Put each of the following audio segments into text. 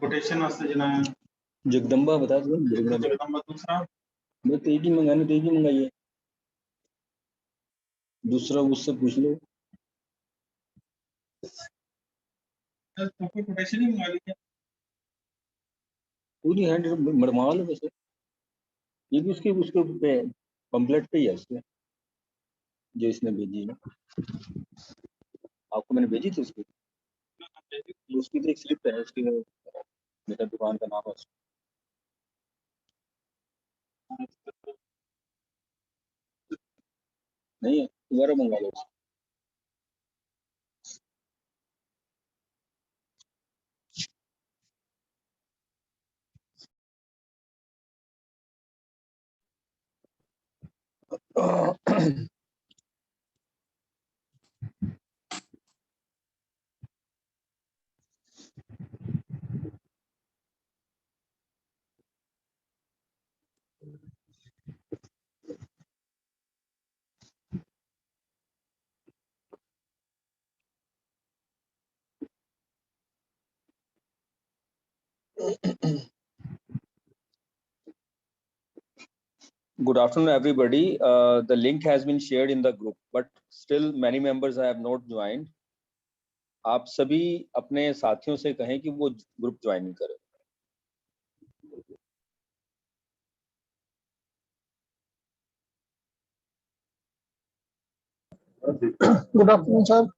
Quotation वास्ते जना जगदम्बा बता दो। जगदम्बा दूसरा मैं तो एक ही मंगाने, तो एक ही मंगाइए, दूसरा उससे पूछ लो। तो कोई कोटेशन ही मंगा लीजिए, पूरी हैंड मरवा लो वैसे। ये भी उसके उसके पंपलेट पे ही है उसके, जो इसने भेजी है ना आपको, मैंने भेजी थी उसकी। उसकी तो एक स्लिप है उसकी, मेरा दुकान का नाम है उसका। नहीं है, दोबारा मंगा लो। Good afternoon, everybody. The link has been shared in the group, but still many members have not joined. आप सभी अपने साथियों से कहें कि वो ग्रुप ज्वाइन करें। Good afternoon sir.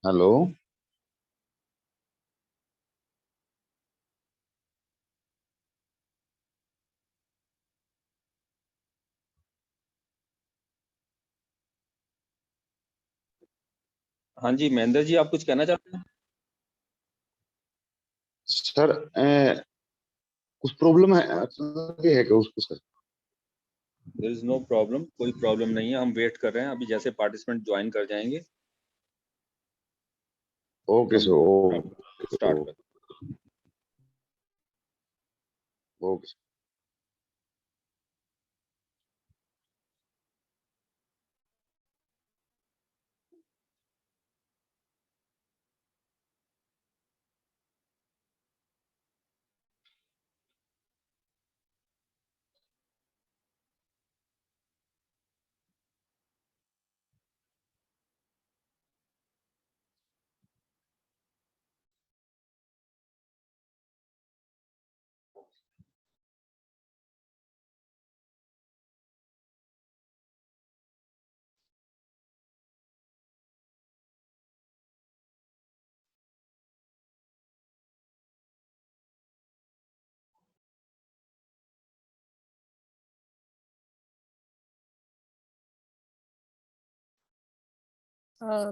हेलो, हाँ जी महेंद्र जी, आप कुछ कहना चाहते हैं? सर कुछ प्रॉब्लम है क्या उसको sir? There is no problem, कोई प्रॉब्लम नहीं है, हम वेट कर रहे हैं, अभी जैसे पार्टिसिपेंट ज्वाइन कर जाएंगे। ओके सर, स्टार्ट कर। Okay.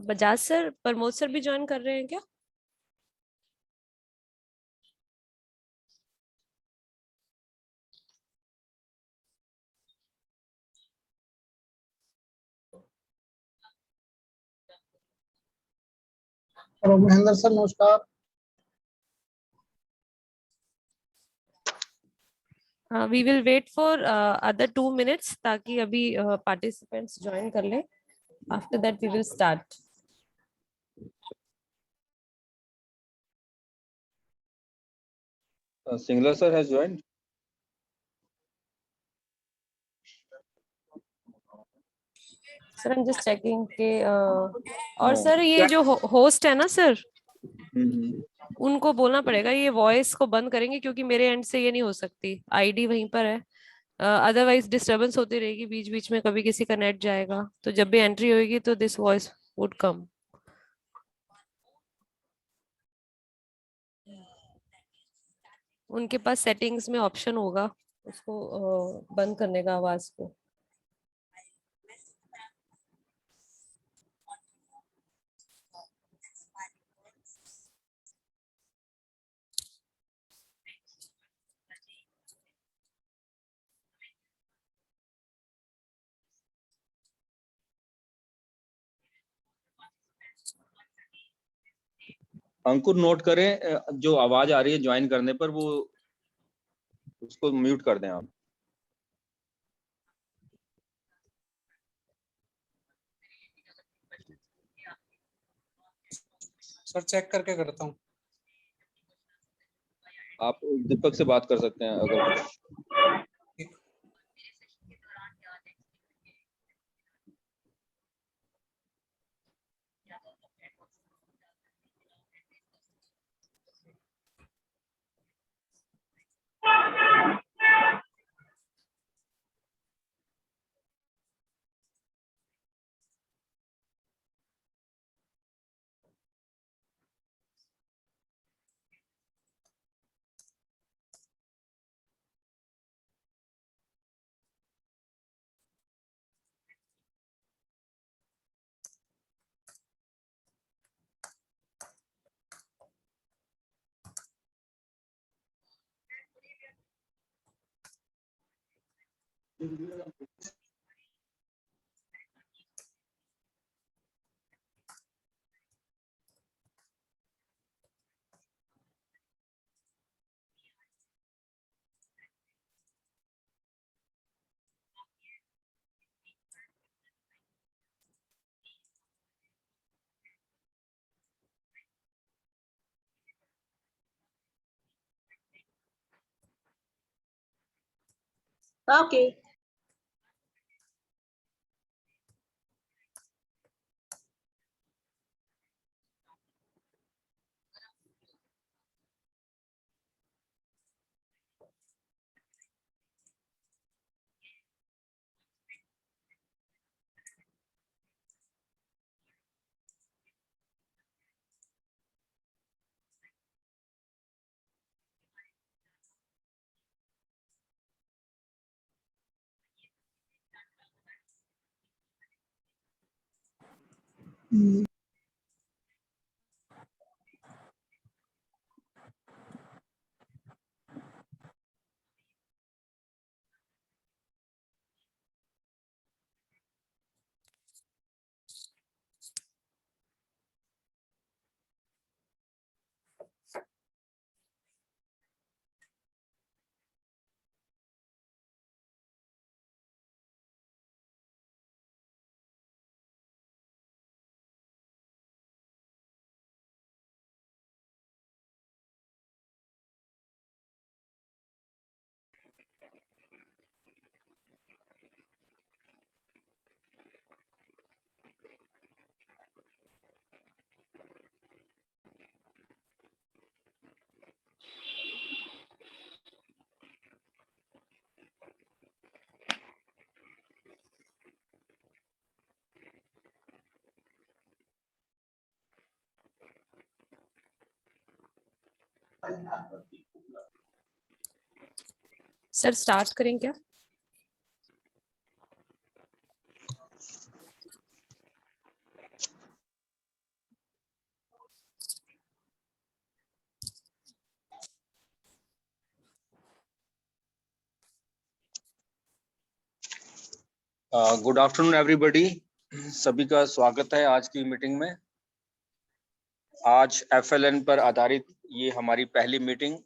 Bajaj sir, Pramod sir भी ज्वाइन कर रहे हैं क्या? और महेंद्र सर नमस्कार। We will wait for other 2 minutes ताकि अभी participants join कर लें. After that we will start. Singla sir has joined. Sir, I'm just checking के और No. सर ये जो होस्ट है ना सर, हम्म। उनको बोलना पड़ेगा ये वॉइस को बंद करेंगे क्योंकि मेरे एंड से ये नहीं हो सकती. आईडी वहीं पर है, अदरवाइज डिस्टरबेंस होती रहेगी बीच बीच में, कभी किसी का नेट जाएगा तो जब भी एंट्री होगी तो दिस वॉइस वुड कम. उनके पास सेटिंग्स में ऑप्शन होगा उसको बंद करने का, आवाज को. अंकुर नोट करें, जो आवाज आ रही है ज्वाइन करने पर वो उसको म्यूट कर दें आप. सर चेक करके करता हूँ. आप दीपक से बात कर सकते हैं अगर. Okay. सर स्टार्ट करें क्या? गुड आफ्टरनून एवरीबॉडी, सभी का स्वागत है आज की मीटिंग में. आज FLN पर आधारित ये हमारी पहली मीटिंग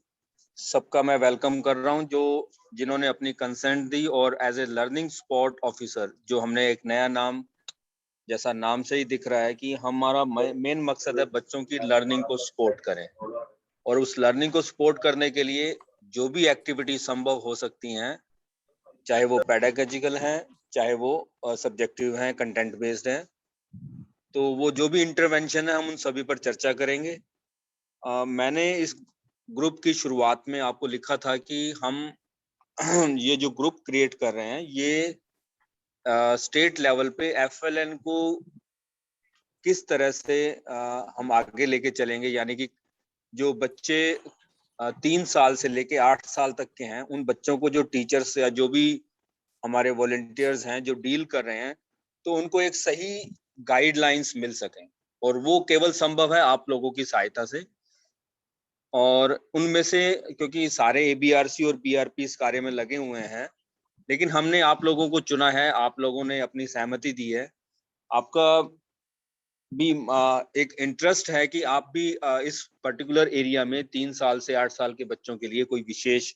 सबका मैं वेलकम कर रहा हूं जो जिन्होंने अपनी कंसेंट दी, और as a learning support officer जो हमने एक नया नाम, जैसा नाम से ही दिख रहा है कि हमारा मेन मकसद है बच्चों की लर्निंग को सपोर्ट करें, और उस लर्निंग को सपोर्ट करने के लिए जो भी एक्टिविटी संभव हो सकती हैं, चाहे वो पेडागोजिकल हैं, चाहे वो सब्जेक्टिव हैं, कंटेंट बेस्ड हैं, तो वो जो भी इंटरवेंशन है हम उन सभी पर चर्चा करेंगे। मैंने इस ग्रुप की शुरुआत में आपको लिखा था कि हम ये जो ग्रुप क्रिएट कर रहे हैं ये स्टेट लेवल पे FLN को किस तरह से हम आगे लेके चलेंगे, यानी कि जो बच्चे 3 साल से लेके 8 साल तक के हैं, उन बच्चों को जो टीचर्स या जो भी हमारे वॉलंटियर्स हैं जो डील कर रहे हैं, तो उनको एक सही गाइडलाइंस मिल सकें, और वो केवल संभव है आप लोगों की सहायता से। और उनमें से क्योंकि सारे ABRC और BRP इस कार्य में लगे हुए हैं, लेकिन हमने आप लोगों को चुना है, आप लोगों ने अपनी सहमति दी है, आपका भी एक इंटरेस्ट है कि आप भी इस पर्टिकुलर एरिया में 3 साल से 8 साल के बच्चों के लिए कोई विशेष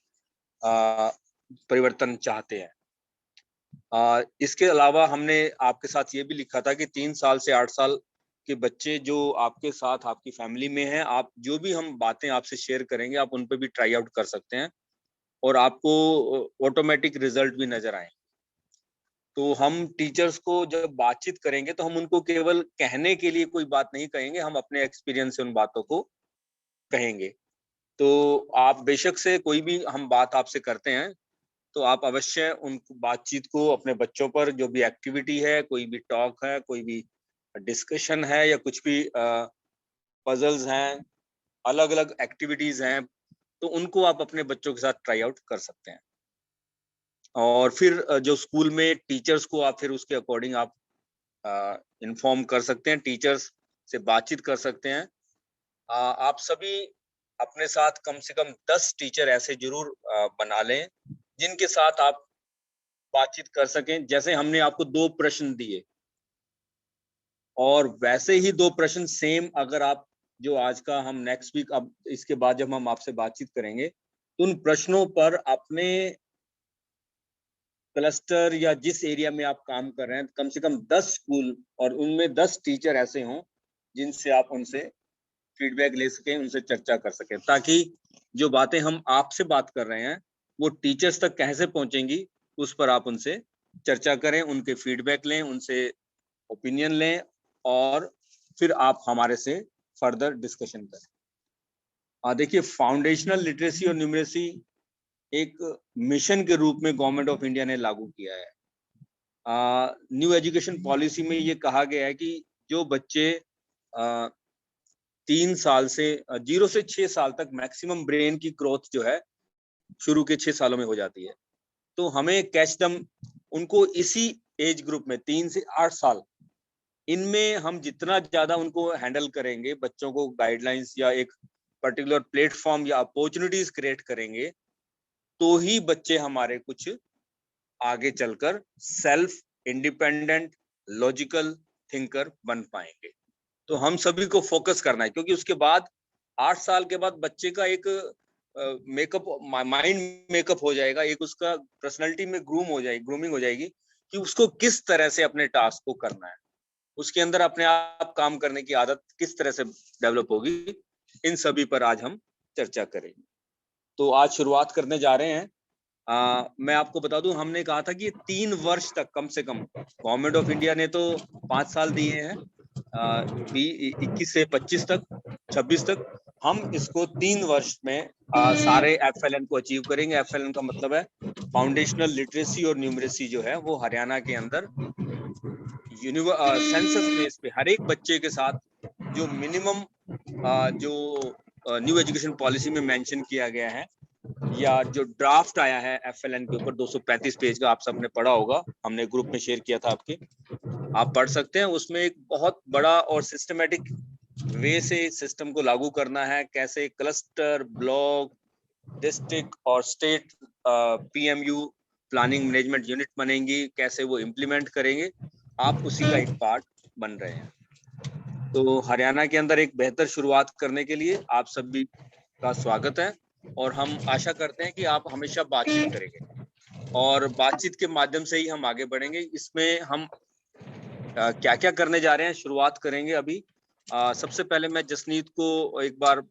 परिवर्तन चाहते हैं। इसके अलावा हमने आपके साथ ये भी लिखा था कि 3 साल से 8 साल के बच्चे जो आपके साथ आपकी फैमिली में हैं, आप जो भी हम बातें आपसे शेयर करेंगे आप उन पे भी ट्राई आउट कर सकते हैं, और आपको ऑटोमेटिक रिजल्ट भी नजर आए। तो हम टीचर्स को जब बातचीत करेंगे तो हम उनको केवल कहने के लिए कोई बात नहीं कहेंगे, हम अपने एक्सपीरियंस से उन बातों को कहेंगे। तो आप बेशक से कोई भी हम बात आपसे करते हैं तो आप अवश्य उन बातचीत को अपने बच्चों पर, जो भी एक्टिविटी है, कोई भी टॉक है, कोई भी डिस्कशन है, या कुछ भी पजल्स हैं, अलग अलग एक्टिविटीज हैं, तो उनको आप अपने बच्चों के साथ ट्राई आउट कर सकते हैं। और फिर जो स्कूल में टीचर्स को आप फिर उसके अकॉर्डिंग आप इन्फॉर्म कर सकते हैं, टीचर्स से बातचीत कर सकते हैं। आप सभी अपने साथ कम से कम 10 टीचर ऐसे जरूर बना लें जिनके साथ आप बातचीत कर सकें। जैसे हमने आपको 2 प्रश्न दिए, और वैसे ही 2 प्रश्न सेम अगर आप जो आज का हम नेक्स्ट वीक, अब इसके बाद जब हम आपसे बातचीत करेंगे, तो उन प्रश्नों पर अपने क्लस्टर या जिस एरिया में आप काम कर रहे हैं कम से कम 10 स्कूल और उनमें 10 टीचर ऐसे हों जिनसे आप उनसे फीडबैक ले सकें, उनसे चर्चा कर सकें, ताकि जो बातें हम आपसे बात कर रहे हैं वो टीचर्स तक कैसे पहुंचेंगी उस पर आप उनसे चर्चा करें, उनके फीडबैक लें, उनसे ओपिनियन लें, और फिर आप हमारे से फर्दर डिस्कशन करें। देखिए, फाउंडेशनल लिटरेसी और न्यूमरेसी एक मिशन के रूप में गवर्नमेंट ऑफ इंडिया ने लागू किया है। न्यू एजुकेशन पॉलिसी में ये कहा गया है कि जो बच्चे 3 साल से 0 से 6 साल तक मैक्सिमम ब्रेन की ग्रोथ जो है शुरू के 6 सालों में हो जाती है, तो हमें कैच दम उनको इसी एज ग्रुप में 3 से 8 साल, इनमें हम जितना ज्यादा उनको हैंडल करेंगे, बच्चों को गाइडलाइंस या एक पर्टिकुलर प्लेटफॉर्म या अपॉर्चुनिटीज क्रिएट करेंगे, तो ही बच्चे हमारे कुछ आगे चलकर सेल्फ इंडिपेंडेंट लॉजिकल थिंकर बन पाएंगे। तो हम सभी को फोकस करना है, क्योंकि उसके बाद 8 साल के बाद बच्चे का एक माइंड मेकअप हो जाएगा, एक उसका पर्सनालिटी में ग्रूमिंग हो जाएगी कि उसको किस तरह से अपने टास्क को करना है, उसके अंदर अपने आप काम करने की आदत किस तरह से डेवलप होगी। इन सभी पर आज हम चर्चा करेंगे। तो आज शुरुआत करने जा रहे हैं। मैं आपको बता दूं, हमने कहा था कि 3 वर्ष तक कम से कम, गवर्नमेंट ऑफ इंडिया ने तो 5 साल दिए हैं, 21 से 25 तक, 26 तक, हम इसको 3 वर्ष में सारे FLN को अचीव करेंगे। FLN का मतलब है फाउंडेशनल लिटरेसी और न्यूमरेसी, जो है वो हरियाणा के अंदर सेंसस बेस पे हर एक बच्चे के साथ जो मिनिमम जो न्यू एजुकेशन पॉलिसी में मेंशन किया गया है, या जो ड्राफ्ट आया है FLN के ऊपर 235 पेज का, आप सबने पढ़ा होगा, हमने ग्रुप में शेयर किया था आपके, आप पढ़ सकते हैं। उसमें एक बहुत बड़ा और सिस्टमेटिक वे से सिस्टम को लागू करना है, कैसे क्लस्टर, ब्लॉक, डिस्ट्रिक्ट और state PMU planning management unit बनेंगी, कैसे वो इम्प्लीमेंट करेंगे, आप उसी का एक पार्ट बन रहे हैं। तो हरियाणा के अंदर एक बेहतर शुरुआत करने के लिए आप सभी का स्वागत है। और हम आशा करते हैं कि आप हमेशा बातचीत करेंगे और बातचीत के माध्यम से ही हम आगे बढ़ेंगे। इसमें हम क्या क्या करने जा रहे हैं शुरुआत करेंगे अभी। सबसे पहले मैं जसनीत को एक बार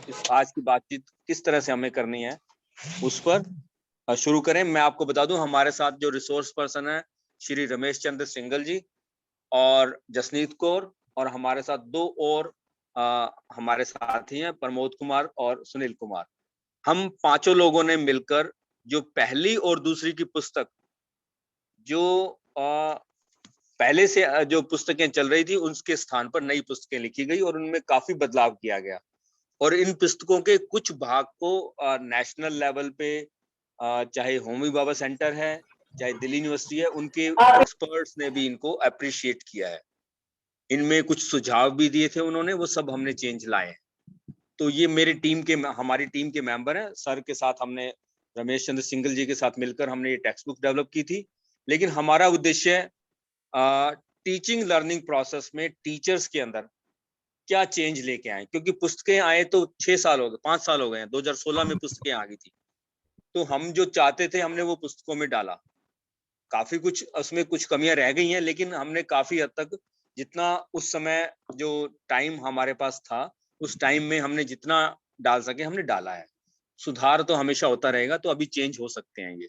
इस आज की बातचीत किस तरह से हमें करनी है उस पर शुरू करें। मैं आपको बता दूं हमारे साथ जो रिसोर्स पर्सन है श्री रमेश चंद्र सिंगल जी और जसनीत कौर, और हमारे साथ दो और हमारे साथी हैं प्रमोद कुमार और सुनील कुमार। हम पांचों लोगों ने मिलकर जो पहली और दूसरी की पुस्तक जो पहले से जो पुस्तकें चल रही थी उसके स्थान पर नई पुस्तकें लिखी गई और उनमें काफी बदलाव किया गया। और इन पुस्तकों के कुछ भाग को नेशनल लेवल पे चाहे होमी भाभा सेंटर है चाहे दिल्ली यूनिवर्सिटी है, उनके एक्सपर्ट्स ने भी इनको अप्रिशिएट किया है। इनमें कुछ सुझाव भी दिए थे उन्होंने, वो सब हमने चेंज लाए हैं। तो ये मेरी टीम के हमारी टीम के मेंबर हैं। सर के साथ हमने रमेश चंद्र सिंगल जी के साथ मिलकर हमने ये टेक्स्ट बुक डेवलप की थी। लेकिन हमारा उद्देश्य टीचिंग लर्निंग प्रोसेस में टीचर्स के अंदर क्या चेंज लेके आए, क्योंकि पुस्तकें आए तो 6 साल हो गए, 5 साल हो गए हैं। 2016 में पुस्तकें आ गई थी, तो हम जो चाहते थे हमने वो पुस्तकों में डाला। काफी कुछ उसमें कुछ कमियां रह गई हैं, लेकिन हमने काफी हद तक जितना उस समय जो टाइम हमारे पास था उस टाइम में हमने जितना डाल सके हमने डाला है। सुधार तो हमेशा होता रहेगा, तो अभी चेंज हो सकते हैं ये,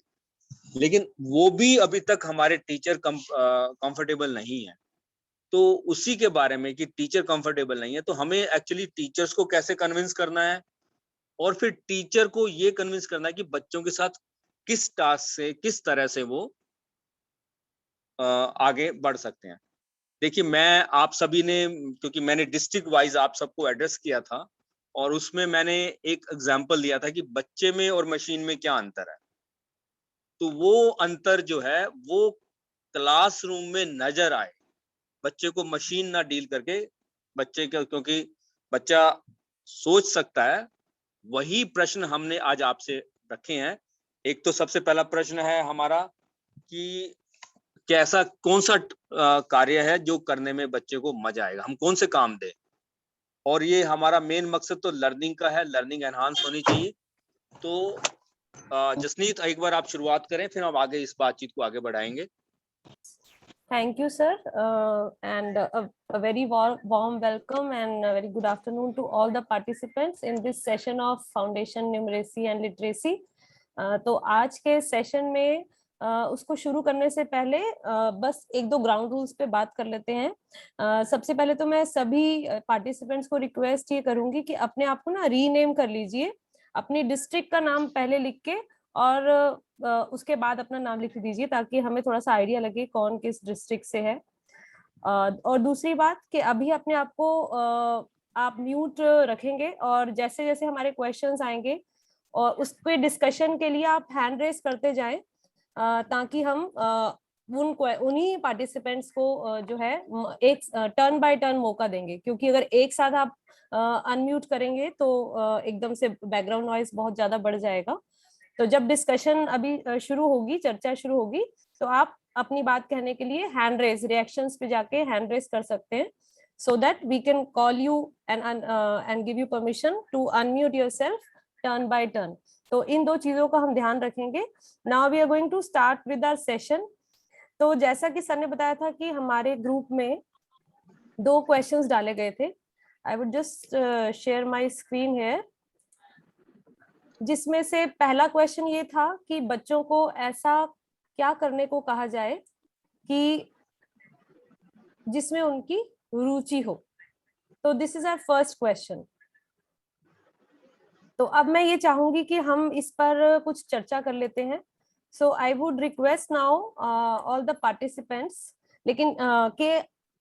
लेकिन वो भी अभी तक हमारे टीचर कंफर्टेबल नहीं है। तो उसी के बारे में कि टीचर कंफर्टेबल नहीं है तो हमें एक्चुअली टीचर्स को कैसे कन्विंस करना है और फिर टीचर को ये कन्विंस करना है कि बच्चों के साथ किस टास्क से किस तरह से वो आगे बढ़ सकते हैं। देखिए, मैं आप सभी ने, क्योंकि मैंने डिस्ट्रिक्ट वाइज आप सबको एड्रेस किया था और उसमें मैंने एक एग्जांपल दिया था कि बच्चे में और मशीन में क्या अंतर है। तो वो अंतर जो है वो क्लासरूम में नजर आए, बच्चे को मशीन ना डील करके बच्चे का, क्योंकि बच्चा सोच सकता है। वही प्रश्न हमने आज आपसे रखे हैं। एक तो सबसे पहला प्रश्न है हमारा कि कैसा कौन सा कार्य है जो करने में बच्चे को मजा आएगा, हम कौन से काम दें। और ये हमारा मेन मकसद तो लर्निंग का है, लर्निंग एनहांस होनी चाहिए। तो जसनीत एक बार आप शुरुआत करें, फिर हम आगे इस बातचीत को आगे बढ़ाएंगे। Thank you, sir, and a very warm welcome and a very good afternoon to all the participants in this session of Foundation Numeracy and Literacy. तो आज के सेशन में उसको शुरू करने से पहले बस एक दो ग्राउंड रूल्स पे बात कर लेते हैं। सबसे पहले तो मैं सभी पार्टिसिपेंट्स को रिक्वेस्ट ये करूंगी कि अपने आप को ना रीनेम कर लीजिए, अपनी डिस्ट्रिक्ट का नाम पहले लिख के और उसके बाद अपना नाम लिख दीजिए, ताकि हमें थोड़ा सा आइडिया लगे कौन किस डिस्ट्रिक्ट से है। और दूसरी बात कि अभी अपने आप को आप म्यूट रखेंगे और जैसे जैसे हमारे क्वेश्चंस आएंगे और उस पे डिस्कशन के लिए आप हैंड रेस करते जाएं, ताकि हम उन्हीं पार्टिसिपेंट्स को जो है एक टर्न बाय टर्न मौका देंगे। क्योंकि अगर एक साथ आप अनम्यूट करेंगे तो एकदम से बैकग्राउंड नॉइज बहुत ज्यादा बढ़ जाएगा। तो जब डिस्कशन अभी शुरू होगी, चर्चा शुरू होगी, तो आप अपनी बात कहने के लिए हैंड रेज रिएक्शंस पे जाके हैंड रेज कर सकते हैं, so that we can call you and give you permission to unmute yourself turn by turn. तो इन दो चीजों का हम ध्यान रखेंगे। Now we are going to start with our session. तो जैसा कि सर ने बताया था कि हमारे ग्रुप में 2 क्वेश्चंस डाले गए थे। I would just share my screen here. जिसमें से पहला क्वेश्चन ये था कि बच्चों को ऐसा क्या करने को कहा जाए कि जिसमें उनकी रुचि हो। तो this is our first question. तो अब मैं ये चाहूंगी कि हम इस पर कुछ चर्चा कर लेते हैं। So I would request now all the participants, लेकिन के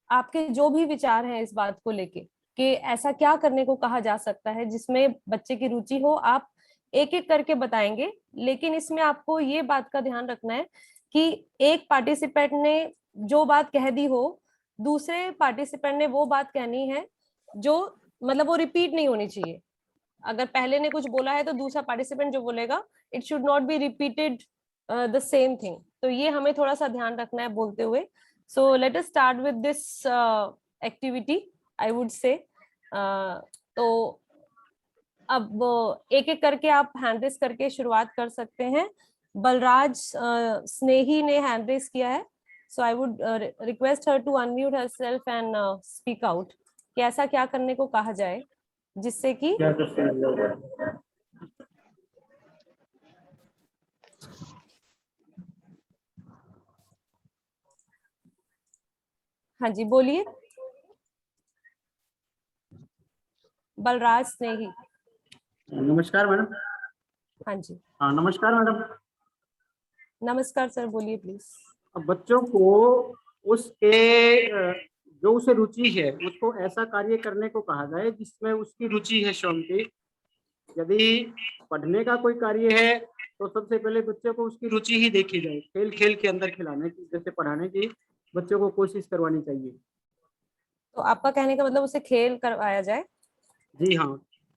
आपके जो भी विचार हैं इस बात को लेके कि ऐसा क्या करने को कहा जा सकता है जिसमें बच्चे की रुचि हो, आप एक एक करके बताएंगे। लेकिन इसमें आपको ये बात का ध्यान रखना है कि एक पार्टिसिपेंट ने जो बात कह दी हो, दूसरे पार्टिसिपेंट ने वो बात कहनी है जो मतलब वो रिपीट नहीं होनी चाहिए। अगर पहले ने कुछ बोला है तो दूसरा पार्टिसिपेंट जो बोलेगा it should not be repeated the same thing. तो ये हमें थोड़ा सा ध्यान रखना है बोलते हुए। So let us start with this activity I would say. तो अब एक एक करके आप हैंड रेस करके शुरुआत कर सकते हैं। बलराज स्नेही ने हैंड रेस किया है, so I would request her to unmute herself and speak out कि ऐसा क्या करने को कहा जाए जिससे कि हाँ जी बोलिए। बलराज स्नेही। नमस्कार मैडम। हाँ जी हाँ नमस्कार मैडम। नमस्कार सर, बोलिए प्लीज। अब बच्चों को उसके जो उसे रुचि है उसको ऐसा कार्य करने को कहा जाए जिसमें उसकी रुचि है स्वयं की। यदि पढ़ने का कोई कार्य है तो सबसे पहले बच्चे को उसकी रुचि ही देखी जाए, खेल खेल के अंदर खिलाने की, जैसे पढ़ाने की बच्चों को कोशिश करवानी चाहिए। तो आपका कहने का मतलब उसे खेल करवाया जाए? जी हाँ।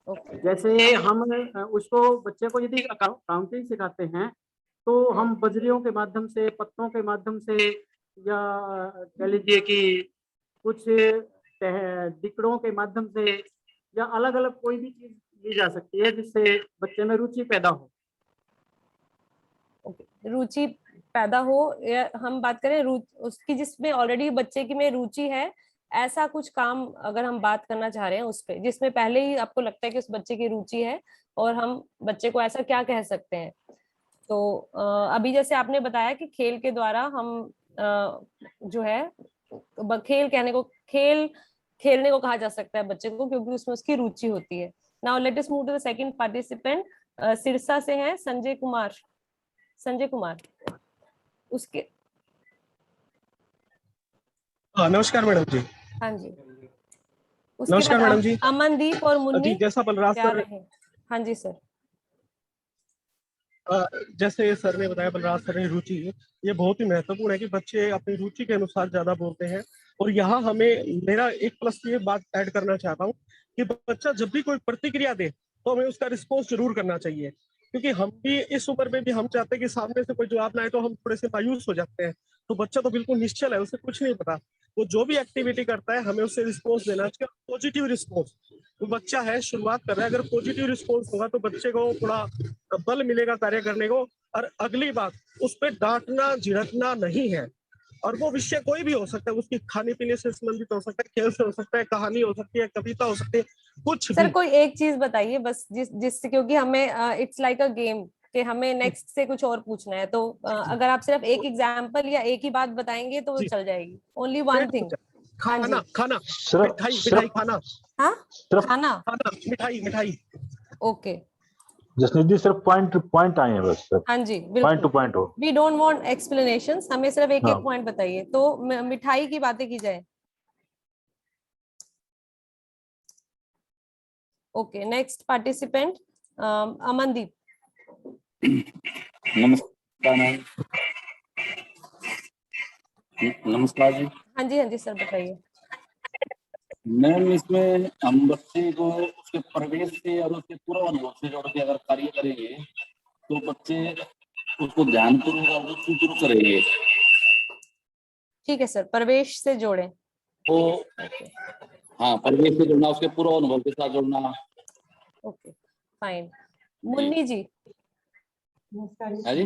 ओके। जैसे हम उसको बच्चे को यदि काउंटिंग सिखाते हैं तो हम बजरियों के माध्यम से, पत्तों के माध्यम से, या कह लीजिए कि कुछ दिकड़ों के माध्यम से, या अलग अलग कोई भी चीज ली जा सकती है जिससे बच्चे में रुचि पैदा हो। ओके, रुचि पैदा हो, या हम बात करें उसकी जिसमें ऑलरेडी बच्चे की में रुचि है, ऐसा कुछ काम अगर हम बात करना चाह रहे हैं उस पे जिसमें पहले ही आपको लगता है कि उस बच्चे की रुचि है, और हम बच्चे को ऐसा क्या कह सकते हैं? तो अभी जैसे आपने बताया कि खेल के द्वारा हम जो है खेल खेलने को कहा जा सकता है बच्चे को, क्योंकि उसमें उसकी रुचि होती है। Now let us move to the second participant. Sirsa से हैं संजय कुमार। संजय कुमार उसके। नमस्कार मैडम जी। हाँ जी। उसके नमस्कार बाद मैडम जी। अमनदीप और मुन्नी जी जैसा बलराज तैयार सर, रहे। हाँ जी सर। जैसे सर ने बताया, बलराज सर ने रुचि, ये बहुत ही महत्वपूर्ण है कि बच्चे अपनी रुचि के अनुसार ज्यादा बोलते हैं। और यहाँ हमें मेरा एक प्लस ये बात ऐड करना चाहता हूँ कि बच्चा जब भी कोई प्रतिक्रिया दे तो हमें उसका रिस्पॉन्स जरूर करना चाहिए, क्योंकि हम भी इस उम्र में भी हम चाहते हैं कि सामने से कोई जवाब ना आए तो हम थोड़े से मायूस हो जाते हैं। तो बच्चा तो बिल्कुल निश्चल है, उसे कुछ नहीं पता। वो जो भी एक्टिविटी करता है हमें उससे रिस्पॉन्स देना चाहिए, पॉजिटिव रिस्पॉन्स। वो बच्चा है, शुरुआत कर रहा है, अगर पॉजिटिव रिस्पॉन्स होगा तो बच्चे को थोड़ा बल मिलेगा कार्य करने को। और अगली बात, उस पर डांटना झिड़कना नहीं है। और वो विषय कोई भी हो सकता है, उसकी खाने पीने से संबंधित हो सकता है, खेल से हो सकता है, कहानी हो सकती है, कविता हो सकती है, कुछ सर भी। कोई एक चीज बताइए बस, जिससे, क्योंकि हमें इट्स लाइक अ गेम कि हमें नेक्स्ट से कुछ और पूछना है, तो अगर आप सिर्फ एक एग्जांपल या एक ही बात बताएंगे तो जी। चल जाएगी। Only one thing. हाँ खाना, जी। खाना, सिर्फ मिठाई, सिर्फ मिठाई खाना, हाँ सिर्फ खाना। खाना, मिठाई, मिठाई। ओके। जसनीत जी, सिर्फ पॉइंट पॉइंट आए हैं बस, सिर्फ हाँ जी पॉइंट टू बिल्कुल। पॉइंट हो। वी डोंट वांट एक्सप्लेनेशंस, हमें सिर्फ एक हाँ एक पॉइंट बताइए। तो मिठाई की बातें की जाए। Okay, next participant Amandeep. नमस्कार मैम। नमस्कार जी। हाँ जी सर बताइए। मैम, इसमें हम बच्चे को उसके परिवेश से और उसके पूरा अनुभव से जोड़ के अगर कार्य करेंगे तो बच्चे उसको ध्यानपूर्वक और रुचिपूर्वक करेंगे। ठीक है सर, परिवेश से जोड़ें। तो हाँ, परिवेश से जोड़ना, उसके पूरा अनुभव के साथ जोड़ना। Okay fine. मुन्नी जी। है जी।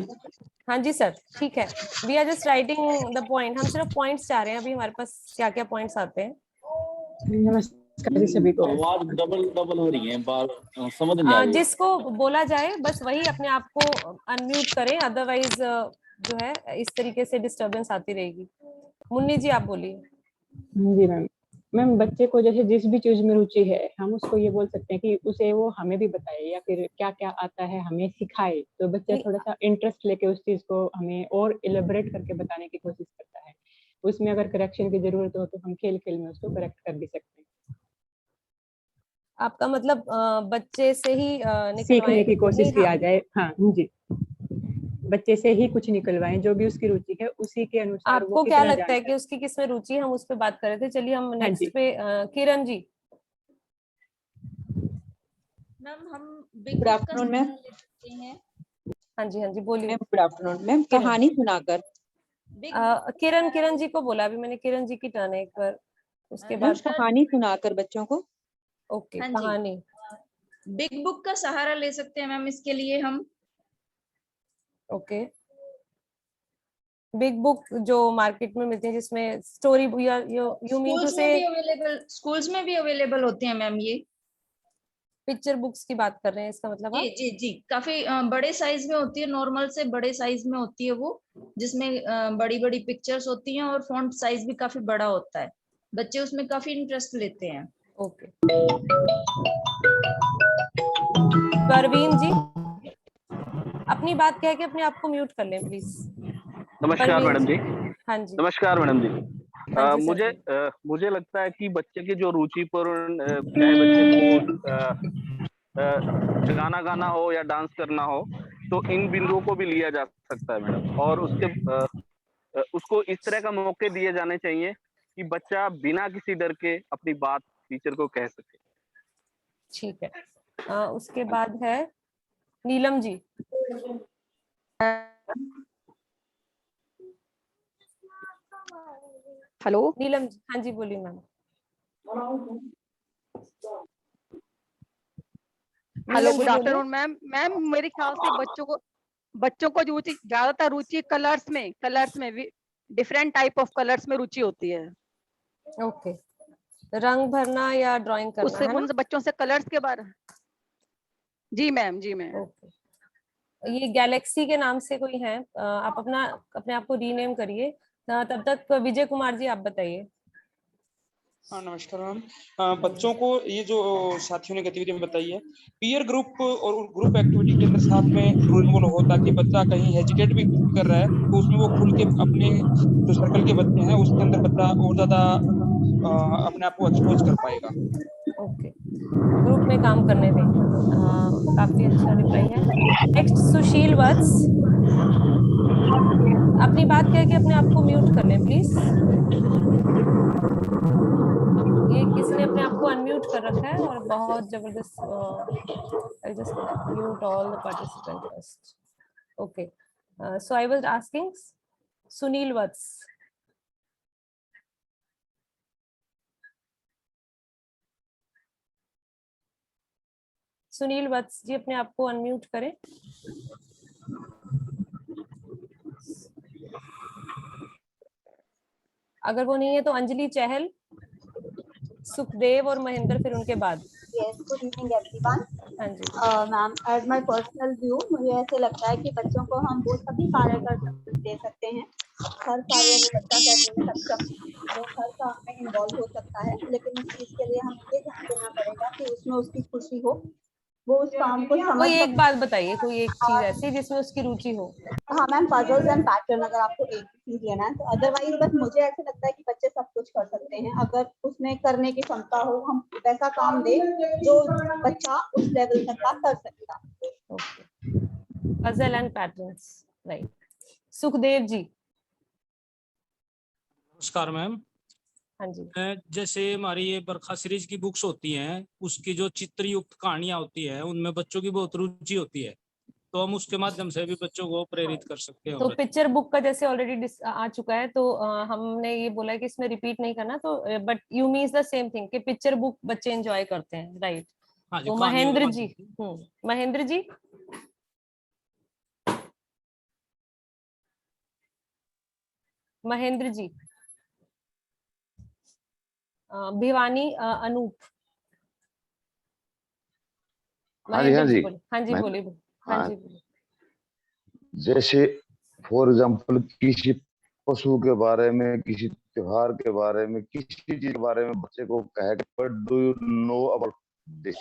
हाँ जी सर, ठीक है। We are just writing the point, हम सिर्फ पॉइंट्स चाह रहे हैं अभी हमारे पास क्या क्या पॉइंट्स आते हैं। नमस्कार सभी को। आवाज डबल डबल हो रही है, बार समझ नहीं आ रही है। जिसको बोला जाए बस वही अपने आप को अनम्यूट करें, अदरवाइज जो है इस तरीके से डिस्टरबेंस आती रहेगी। मुन्नी जी आप बोलिए। जी मैम बच्चे को जैसे जिस भी चीज में रुचि है हम उसको ये बोल सकते हैं कि उसे वो हमें भी बताए, या फिर क्या क्या आता है हमें सिखाए, तो बच्चा थोड़ा सा इंटरेस्ट लेके उस चीज को हमें और इलेबोरेट करके बताने की कोशिश करता है। उसमें अगर करेक्शन की जरूरत हो तो हम खेल खेल में उसको करेक्ट कर भी सकते हैं। आपका मतलब बच्चे से ही सीखने की कोशिश किया जाए। हाँ जी, बच्चे से ही कुछ निकलवाएं, जो भी उसकी रुचि है उसी के अनुसार। आपको क्या लगता है कि उसकी किसमें रुचि है, हम उस पर बात कर रहे थे। चलिए हम नेक्स्ट पे किरण जी। मैम हम गुड आफ्टरनून मैम। हाँ जी बोलिए। Good afternoon ma'am. कहानी सुनाकर। किरण जी को बोला, अभी मैंने किरण जी की टर्न है एक बार, उसके बाद कहानी सुनाकर बच्चों को। ओके कहानी। बिग बुक का सहारा ले सकते हैं मैम इसके लिए हम। ओके, बिग बुक जो मार्केट में मिलती है जिसमें स्टोरी, यू मीन टू से स्कूल्स में भी अवेलेबल होते हैं मैम ये। पिक्चर बुक्स की बात कर रहे हैं इसका मतलब आप? जी जी जी, काफी बड़े साइज में होती है, नॉर्मल से बड़े साइज में होती है वो, जिसमें बड़ी बड़ी पिक्चर्स होती हैं और फॉन्ट साइज भी काफी बड़ा होता है, बच्चे उसमें काफी इंटरेस्ट लेते हैं। ओके, परवीन जी अपनी बात कह के अपने आप को म्यूट कर लें प्लीज। नमस्कार मैडम जी। हाँ जी, नमस्कार मैडम जी। हाँ जी, मुझे लगता है कि बच्चे की जो रुचिपूर्ण, चाहे बच्चे को गाना गाना हो या डांस करना हो, तो इन बिंदुओं को भी लिया जा सकता है मैडम, और उसको इस तरह का मौके दिए जाने चाहिए कि बच्चा बिना किसी डर के अपनी बात टीचर को कह सके। ठीक है। उसके बाद है नीलम जी। हेलो नीलम जी, हाँ जी बोलिए ma'am. Hello, good afternoon ma'am. Ma'am मेरे ख्याल से बच्चों को रुचि, ज्यादातर रुचि कलर्स में डिफरेंट टाइप ऑफ कलर्स में रुचि होती है। ओके, रंग भरना या ड्राइंग करना उससे है ना? उन बच्चों से कलर्स के बारे। जी मैम, जी मैम। ओके, ये गैलेक्सी के नाम से कोई है, आप अपने आप को रीनेम करिए। तब तक विजय कुमार जी आप बताइए। हाँ नमस्कार मैम। बच्चों को ये जो साथियों ने गतिविधि में बताई है, पीयर ग्रुप और ग्रुप एक्टिविटी के अंदर साथ में इन्वॉल्व हो, ताकि बच्चा कहीं हेजिटेट भी कर रहा है तो उसमें वो खुल के अपने जो सर्कल के बच्चे हैं उसके अंदर बच्चा और ज्यादा अपने आप को एक्सपोज कर पाएगा। ओके, ग्रुप में काम करने दें। काफी अच्छा रिप्लाई है। नेक्स्ट सुशील वत्स, अपनी बात कह के अपने आप को म्यूट कर लें प्लीज। ये किसी ने अपने आप को अनम्यूट कर रखा है और बहुत जबरदस्त। I just mute all the participant first. Okay, so I was asking Sunil Vats. Sunil Vats ji अपने आप को अनम्यूट करें। अगर वो नहीं है तो अंजलि चहल, सुखदेव और महेंद्र फिर उनके बाद। Yes, good evening everyone. हाँ जी ma'am, as my personal view मुझे ऐसे लगता है कि बच्चों को हम वो सभी कार्य दे सकते हैं, हर कार्य में बच्चा करने में सक्षम, वो हर काम में इन्वॉल्व हो सकता है, लेकिन उस चीज के लिए हमें ये ध्यान देना पड़ेगा कि उसमें उसकी खुशी हो, वो उस काम को समझ। कोई एक बात बताइए, कोई एक चीज ऐसी जिसमें उसकी रुचि हो। हाँ मैम, पजल्स एंड पैटर्न अगर आपको एक चीज लेना है तो, अदरवाइज बस मुझे ऐसे लगता है कि बच्चे सब कुछ कर सकते हैं, अगर उसमें करने की क्षमता हो, हम वैसा काम दे जो बच्चा उस लेवल तक का कर सकेगा। Okay, puzzle and patterns, right. Sukhdev ji. नमस्कार मैम। हाँ जी। जैसे हमारी ये बरखा सीरीज की बुक्स होती हैं, उसकी जो चित्र युक्त कहानियां होती है उनमें बच्चों की बहुत रुचि होती है, तो हम उसके माध्यम से भी बच्चों को प्रेरित कर सकते हैं। तो पिक्चर बुक का जैसे ऑलरेडी आ चुका है, तो हमने ये बोला है कि इसमें रिपीट नहीं करना, तो but you means the same thing कि पिक्चर बुक बच्चे एंजॉय करते हैं, राइट? हाँ जी, तो महेंद्र जी, महेंद्र जी। महेंद्र जी। भिवानी अनूप। हाँ जी, हाँ जी, हाँ जी बोलिए। हाँ जी। जैसे फॉर एग्जांपल किसी पशु के बारे में, किसी त्योहार के बारे में, किसी चीज के बारे में बच्चे को कहे what do you know about this,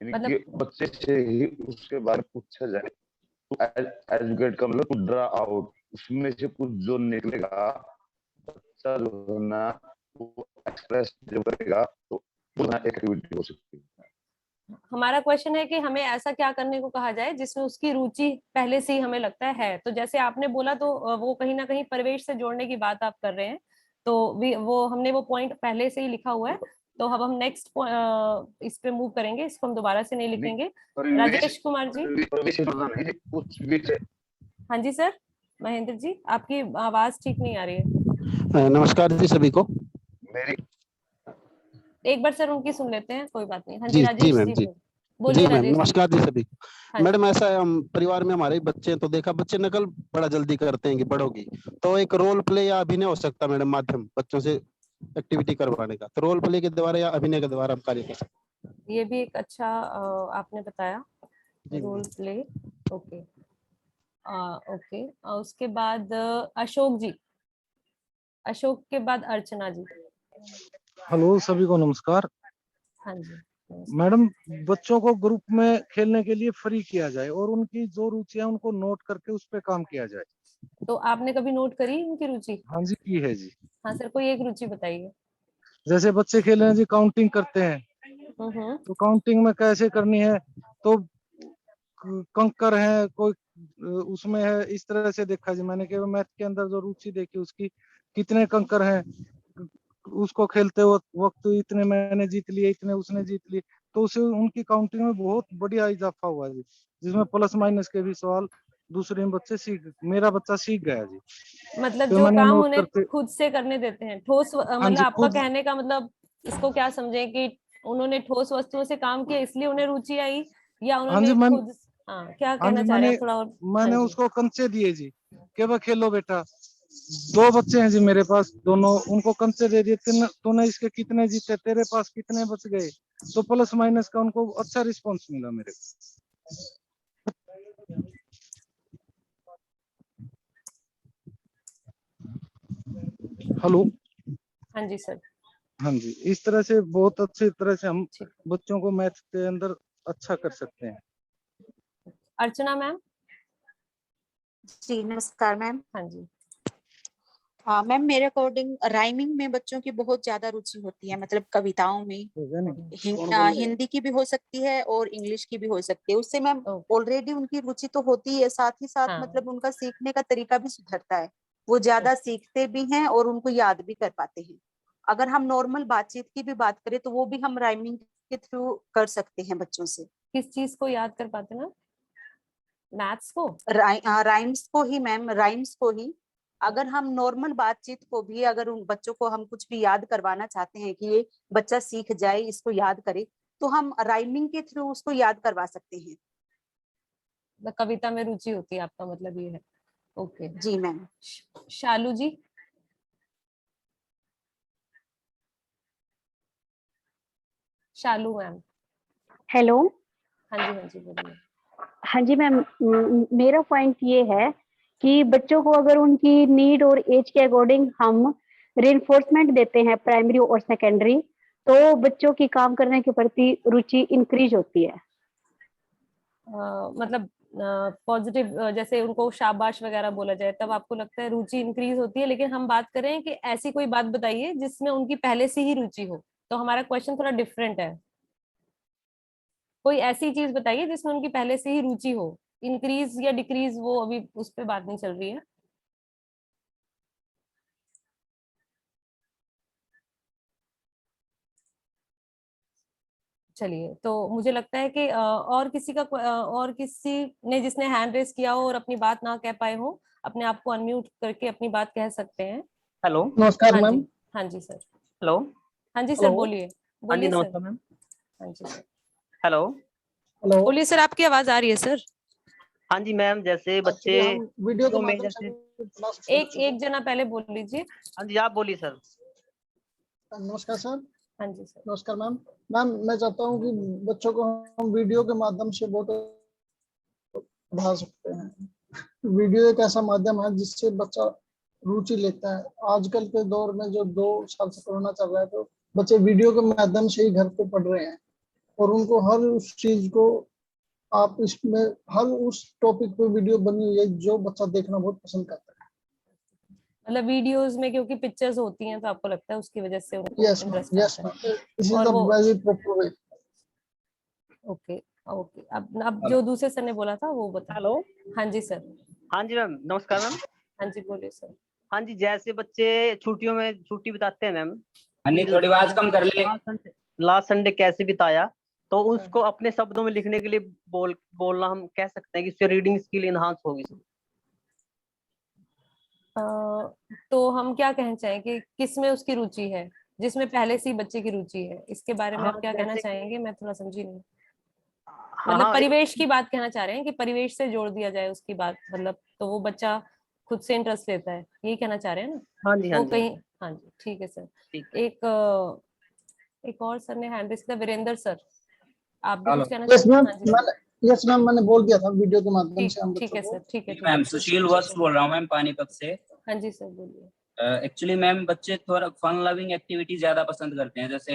यानी कि बच्चे से ही उसके बारे में पूछा जाए, तो एजुकेट का मतलब टू ड्रा आउट, उसमें से कुछ जो निकलेगा बच्चा जो है ना वो एक्सप्रेस जो करेगा, तो वो एक एक्टिविटी हो सकती है। हमारा क्वेश्चन है कि हमें ऐसा क्या करने को कहा जाए जिसमें उसकी रुचि पहले से ही हमें लगता है। तो जैसे आपने बोला, तो वो कहीं ना कहीं परिवेश से जोड़ने की बात आप कर रहे हैं, तो वो हमने वो पॉइंट पहले से ही लिखा हुआ है, तो अब हम नेक्स्ट इस पे मूव करेंगे, इसको हम दोबारा से नहीं लिखेंगे। राजेश कुमार जी। हाँ जी सर। महेंद्र जी, आपकी आवाज ठीक नहीं आ रही है। नमस्कार जी सभी को। एक बार सर उनकी सुन लेते हैं, कोई बात नहीं। हाँ जी राजेश मैम जी। बोलिए मैम, राजेश जी। नमस्कार जी सभी। हाँ जी। मैडम ऐसा है, हम परिवार में हमारे ही बच्चे हैं, तो देखा बच्चे नकल बड़ा जल्दी करते हैं कि बड़ों की, तो एक रोल प्ले या अभिनय हो सकता है मैडम, माध्यम बच्चों से एक्टिविटी करवाने का, तो रोल प्ले के द्वारा या अभिनय के द्वारा हम कार्य कर सकते हैं। ये भी एक अच्छा आपने बताया, जी रोल प्ले। Okay okay. उसके बाद अशोक जी, अशोक के बाद अर्चना जी। हेलो, सभी को नमस्कार। हाँ जी। मैडम, बच्चों को ग्रुप में खेलने के लिए फ्री किया जाए और उनकी जो रुचियां उनको नोट करके उस पर काम किया जाए। तो आपने कभी नोट करी उनकी रुचि? हाँ जी, की है जी। हाँ सर, कोई एक रुचि बताइए। जैसे बच्चे खेल रहे हैं जी, काउंटिंग करते हैं, तो काउंटिंग में कैसे करनी है, तो कंकर है कोई उसमें है, इस तरह से देखा जी मैंने कि मैथ के अंदर जो रुचि देखी उसकी, कितने कंकर हैं, उसको खेलते वक्त इतने मैंने जीत लिए, इतने उसने जीत लिए, तो उसे उनकी काउंटिंग में बहुत बढ़िया इजाफा हुआ जी, जिसमें प्लस माइनस के भी सवाल दूसरे बच्चे मेरा बच्चा सीख गया जी। मतलब तो जो मैंने काम नोट उन्हें करके, खुद से करने देते हैं, ठोस हाँ मतलब जी, आपका खुद, कहने का मतलब इसको क्या समझे कि उन्होंने ठोस वस्तुओं से काम किया इसलिए उन्हें रुचि आई, या हाँ जी उन्होंने मैंने, खुद, हाँ क्या हाँ कहना जी चाह रहे हैं थोड़ा और? मैंने हाँ जी। उसको कंचे दिए जी, कि वह खेलो बेटा, 2 बच्चे हैं जी मेरे पास, दोनों उनको कंचे दे दिए, तूने इसके कितने जीते, तेरे पास कितने बच गए, तो प्लस माइनस का उनको अच्छा रिस्पॉन्स मिला मेरे को। हेलो। हाँ जी सर। हाँ जी, इस तरह से बहुत अच्छी तरह से हम बच्चों को मैथ के अंदर अच्छा कर सकते हैं। अर्चना मैम। जी नमस्कार मैम। हाँ जी। हाँ मैम, मेरे अकॉर्डिंग राइमिंग में बच्चों की बहुत ज्यादा रुचि होती है, मतलब कविताओं में। हिंदी की भी हो सकती है और इंग्लिश की भी हो सकती है, उससे मैम ऑलरेडी उनकी रुचि तो होती है, साथ ही साथ मतलब उनका सीखने का तरीका भी सुधरता है, वो ज्यादा सीखते भी हैं और उनको याद भी कर पाते हैं। अगर हम नॉर्मल बातचीत की भी बात करें तो वो भी हम राइमिंग के थ्रू कर सकते हैं बच्चों से। किस चीज को याद कर पाते ना? मैथ्स को? राइम्स को ही मैम, राइम्स को ही। अगर हम नॉर्मल बातचीत को भी, अगर उन बच्चों को हम कुछ भी याद करवाना चाहते हैं कि ये बच्चा सीख जाए, इसको याद करे, तो हम राइमिंग के थ्रू उसको याद करवा सकते हैं। कविता में रुचि होती है, आपका मतलब ये है? ओके जी मैम। शालू जी। शालू मैम। हेलो। हाँ जी, हाँ जी बोलिए। हाँ जी मैम, मेरा पॉइंट ये है कि बच्चों को अगर उनकी नीड और एज के अकॉर्डिंग हम रिइंफोर्समेंट देते हैं प्राइमरी और सेकेंडरी, तो बच्चों की काम करने के प्रति रुचि इंक्रीज होती है। मतलब पॉजिटिव जैसे उनको शाबाश वगैरह बोला जाए तब आपको लगता है रुचि इंक्रीज होती है, लेकिन हम बात करें कि ऐसी कोई बात बताइए जिसमें उनकी पहले से ही रुचि हो, तो हमारा क्वेश्चन थोड़ा डिफरेंट है। कोई ऐसी चीज बताइए जिसमें उनकी पहले से ही रुचि हो, इंक्रीज या डिक्रीज वो अभी उस पर बात नहीं चल रही है। चलिए, तो मुझे लगता है कि और किसी का और किसी ने जिसने हैंड रेस किया हो और अपनी बात ना कह पाए हो, अपने आप को अनम्यूट करके अपनी बात कह सकते हैं। हेलो। नमस्कार हाँ मैम। जी, हाँ जी सर। हेलो। हाँ जी सर, हेलो। बोलिए हाँ जी बोलिए सर। नमस्कार मैम। हाँ जी सर। हेलो। हेलो। बोलिए सर, आपकी आवाज आ रही है सर। हाँ जी मैम, जैसे बच्चे वीडियो के में माध्यम जैसे एक जना पहले बोल लीजिए। हाँ जी, आप बोलिए सर। नमस्कार सर। हाँ जी सर। नमस्कार मैम। मैम मैं चाहता हूँ कि बच्चों को हम वीडियो के माध्यम से बहुत बढ़ा सकते हैं। वीडियो एक ऐसा माध्यम है जिससे बच्चा रुचि लेता है। आजकल के दौर में जो 2 साल से कोरोना चल रहा है, तो बच्चे वीडियो के माध्यम से ही घर पे पढ़ रहे हैं, और उनको हर उस चीज को आप इसमें हर उस टॉपिक पे वीडियो बनी हुई है जो बच्चा देखना बहुत पसंद करता है। मतलब वीडियोस में क्योंकि पिक्चर्स होती हैं तो आपको लगता है उसकी वजह से उनको यस इंटरेस्ट यस आता है। दिस इज और द वो very proper way. Okay okay, अब जो दूसरे सर ने बोला था वो बता। हेलो। हाँ जी सर। हाँ जी मैम, नमस्कार मैम। हाँ जी बोलिए सर। हाँ जी, जैसे बच्चे छुट्टियों में छुट्टी बिताते हैं मैम, अन्नी थोड़ी आवाज कम कर ले। लास्ट संडे कैसे बिताया, तो उसको अपने शब्दों में लिखने के लिए बोलना हम कह सकते हैं कि इससे रीडिंग स्किल इनहांस होगी। तो हम क्या कहना चाहें कि किसमें उसकी रुचि है, जिसमें पहले से ही बच्चे की रुचि है, इसके बारे में आप क्या कहना चाहेंगे? मैं थोड़ा समझी नहीं। मतलब हाँ, परिवेश की बात कहना चाह रहे हैं कि परिवेश से जोड़ दिया जाए उसकी बात, मतलब तो वो बच्चा खुद से इंटरेस्ट लेता है, यही कहना चाह रहे हैं ना? हाँ जी, हाँ वो जी, कहीं, हाँ जी ठीक है सर। ठीक। एक और सर ने हैंड रेस किया, वीरेंद्र सर, आप भी हेलो कुछ कहना यस चाहते हैं? मैम, हाँ जी यस मैम, मैंने बोल दिया था वीडियो के माध्यम ठीक से हम ठीक बच्चों है को। सर, ठीक है मैम सुशील वत्स बोल रहा हूँ मैम पानीपत से। हाँ जी सर बोलिए। एक्चुअली मैम बच्चे थोड़ा फन लविंग एक्टिविटी ज्यादा पसंद करते हैं, जैसे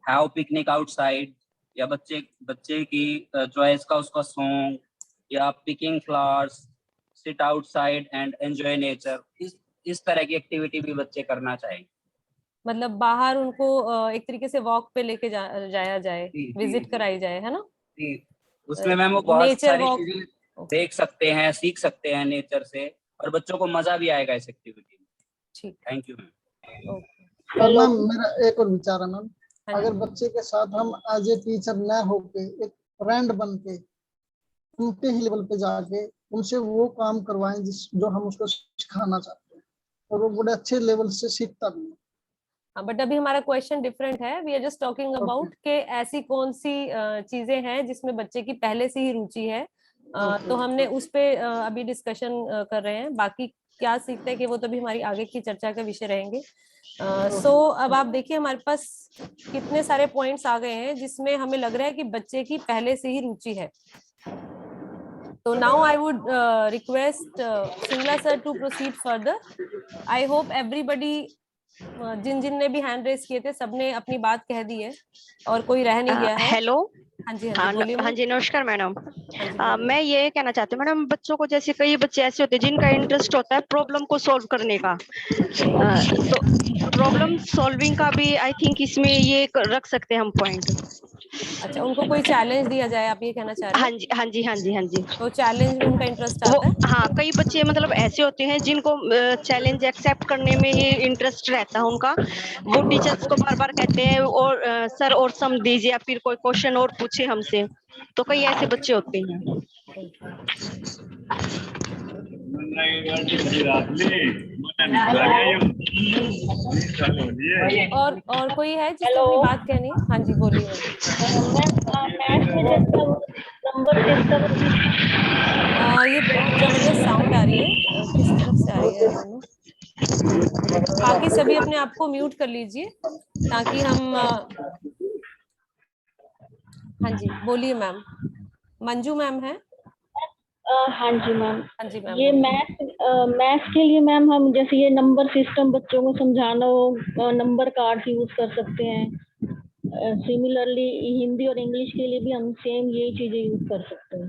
हैव पिकनिक आउटसाइड, या बच्चे की चॉइस का उसका सॉन्ग, या picking flowers, sit outside and enjoy nature, इस तरह की एक्टिविटी भी बच्चे करना चाहिए। मतलब बाहर उनको एक तरीके से वॉक पे लेके जाया जाए, जी, जी, विजिट जी, कराई जाए, है ना? जी। उसमें मैम वो बहुत नेचर सारी वॉक। चीजें देख सकते हैं, सीख सकते हैं नेचर से, और बच्चों को मजा भी आएगा इस एक्टिविटी में। ठीक, थैंक यू मैम। और मैम मेरा एक और विचार है मैम, हाँ जी। अगर बच्चे के साथ हम एज ए टीचर न होके एक फ्रेंड बन के उनके ही लेवल पे जाके उनसे वो काम करवाएं जो हम उसको सिखाना चाहते हैं, और वो बड़े अच्छे लेवल से सीखता भी है। हाँ, बट अभी हमारा क्वेश्चन डिफरेंट है, we are just talking about के ऐसी कौन सी चीजें हैं जिसमें बच्चे की पहले से ही रुचि है, तो हमने उस पे अभी डिस्कशन कर रहे हैं, बाकी क्या सीखते हैं कि वो तो भी हमारी आगे की चर्चा का विषय रहेंगे। सो अब आप देखिए हमारे पास कितने सारे पॉइंट्स आ गए हैं जिसमें हमें लग रहा है कि बच्चे की पहले से ही रुचि है। तो now I would request Singla sir to proceed further. I hope everybody, जिन जिन ने भी हैंड रेस किए थे सबने अपनी बात कह दी है और कोई रह नहीं गया है। हेलो। हाँ जी, हाँ जी बोलिए। हाँ जी, नमस्कार मैडम। हाँ जी बोलिए। मैं ये कहना चाहती हूँ मैडम, बच्चों को जैसे कई बच्चे ऐसे होते हैं जिनका इंटरेस्ट होता है प्रॉब्लम को सॉल्व करने का, तो प्रॉब्लम सॉल्विंग का भी आई थिंक इसमें ये रख सकते हैं हम पॉइंट। अच्छा, उनको कोई चैलेंज दिया जाए, आप ये कहना चाह रहे हैं? हाँ जी, हाँ जी, हाँ जी, हाँ जी। तो चैलेंज में उनका इंटरेस्ट वो आता है? हाँ, कई बच्चे मतलब ऐसे होते हैं जिनको चैलेंज एक्सेप्ट करने में ही इंटरेस्ट रहता है उनका, वो टीचर्स को बार बार कहते हैं और सर और सम दीजिए या फिर कोई क्वेश्चन और पूछे हमसे, तो कई ऐसे बच्चे होते हैं। और कोई है जिसने अपनी बात कहनी? हाँ जी बोलिए। ये बहुत जबरदस्त साउंड आ रही है, किस तरफ से आ रही है? बाकी सभी अपने आप को म्यूट कर लीजिए ताकि हम हाँ जी बोलिए मैम। मंजू मैम है? हाँ जी मैम। हाँ जी मैम। ये मैथ्स के लिए मैम हम जैसे ये नंबर सिस्टम बच्चों को समझाना हो, नंबर कार्ड यूज कर सकते हैं। सिमिलरली हिंदी और इंग्लिश के लिए भी हम सेम यही चीजें यूज कर सकते हैं।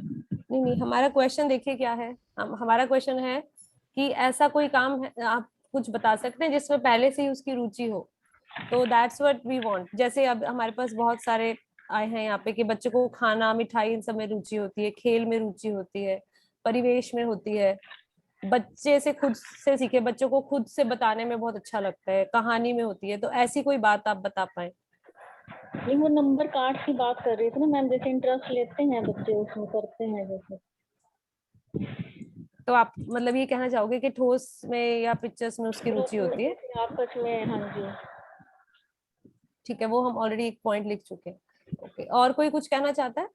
नहीं, हमारा क्वेश्चन देखिए क्या है। हमारा क्वेश्चन है कि ऐसा कोई काम है, आप कुछ बता सकते हैं जिसमें पहले से ही उसकी रुचि हो, तो दैट्स व्हाट वी वांट। जैसे अब हमारे पास बहुत सारे आए हैं यहाँ पे कि बच्चे को खाना, मिठाई, इन सब में रुचि होती है, खेल में रुचि होती है, परिवेश में होती है, बच्चे से खुद से सीखे, बच्चों को खुद से बताने में बहुत अच्छा लगता है, कहानी में होती है, तो ऐसी कोई बात आप बता पाए? नहीं, वो नंबर कार्ड की बात कर रही थी ना मैम, जैसे इंटरेस्ट लेते हैं बच्चे उसमें करते हैं जैसे। तो आप मतलब ये कहना चाहोगे कि ठोस में या पिक्चर्स में उसकी रुचि होती है? आपस में, हाँ जी ठीक है, वो हम ऑलरेडी एक पॉइंट लिख चुके हैं। ओके, और कोई कुछ कहना चाहता है?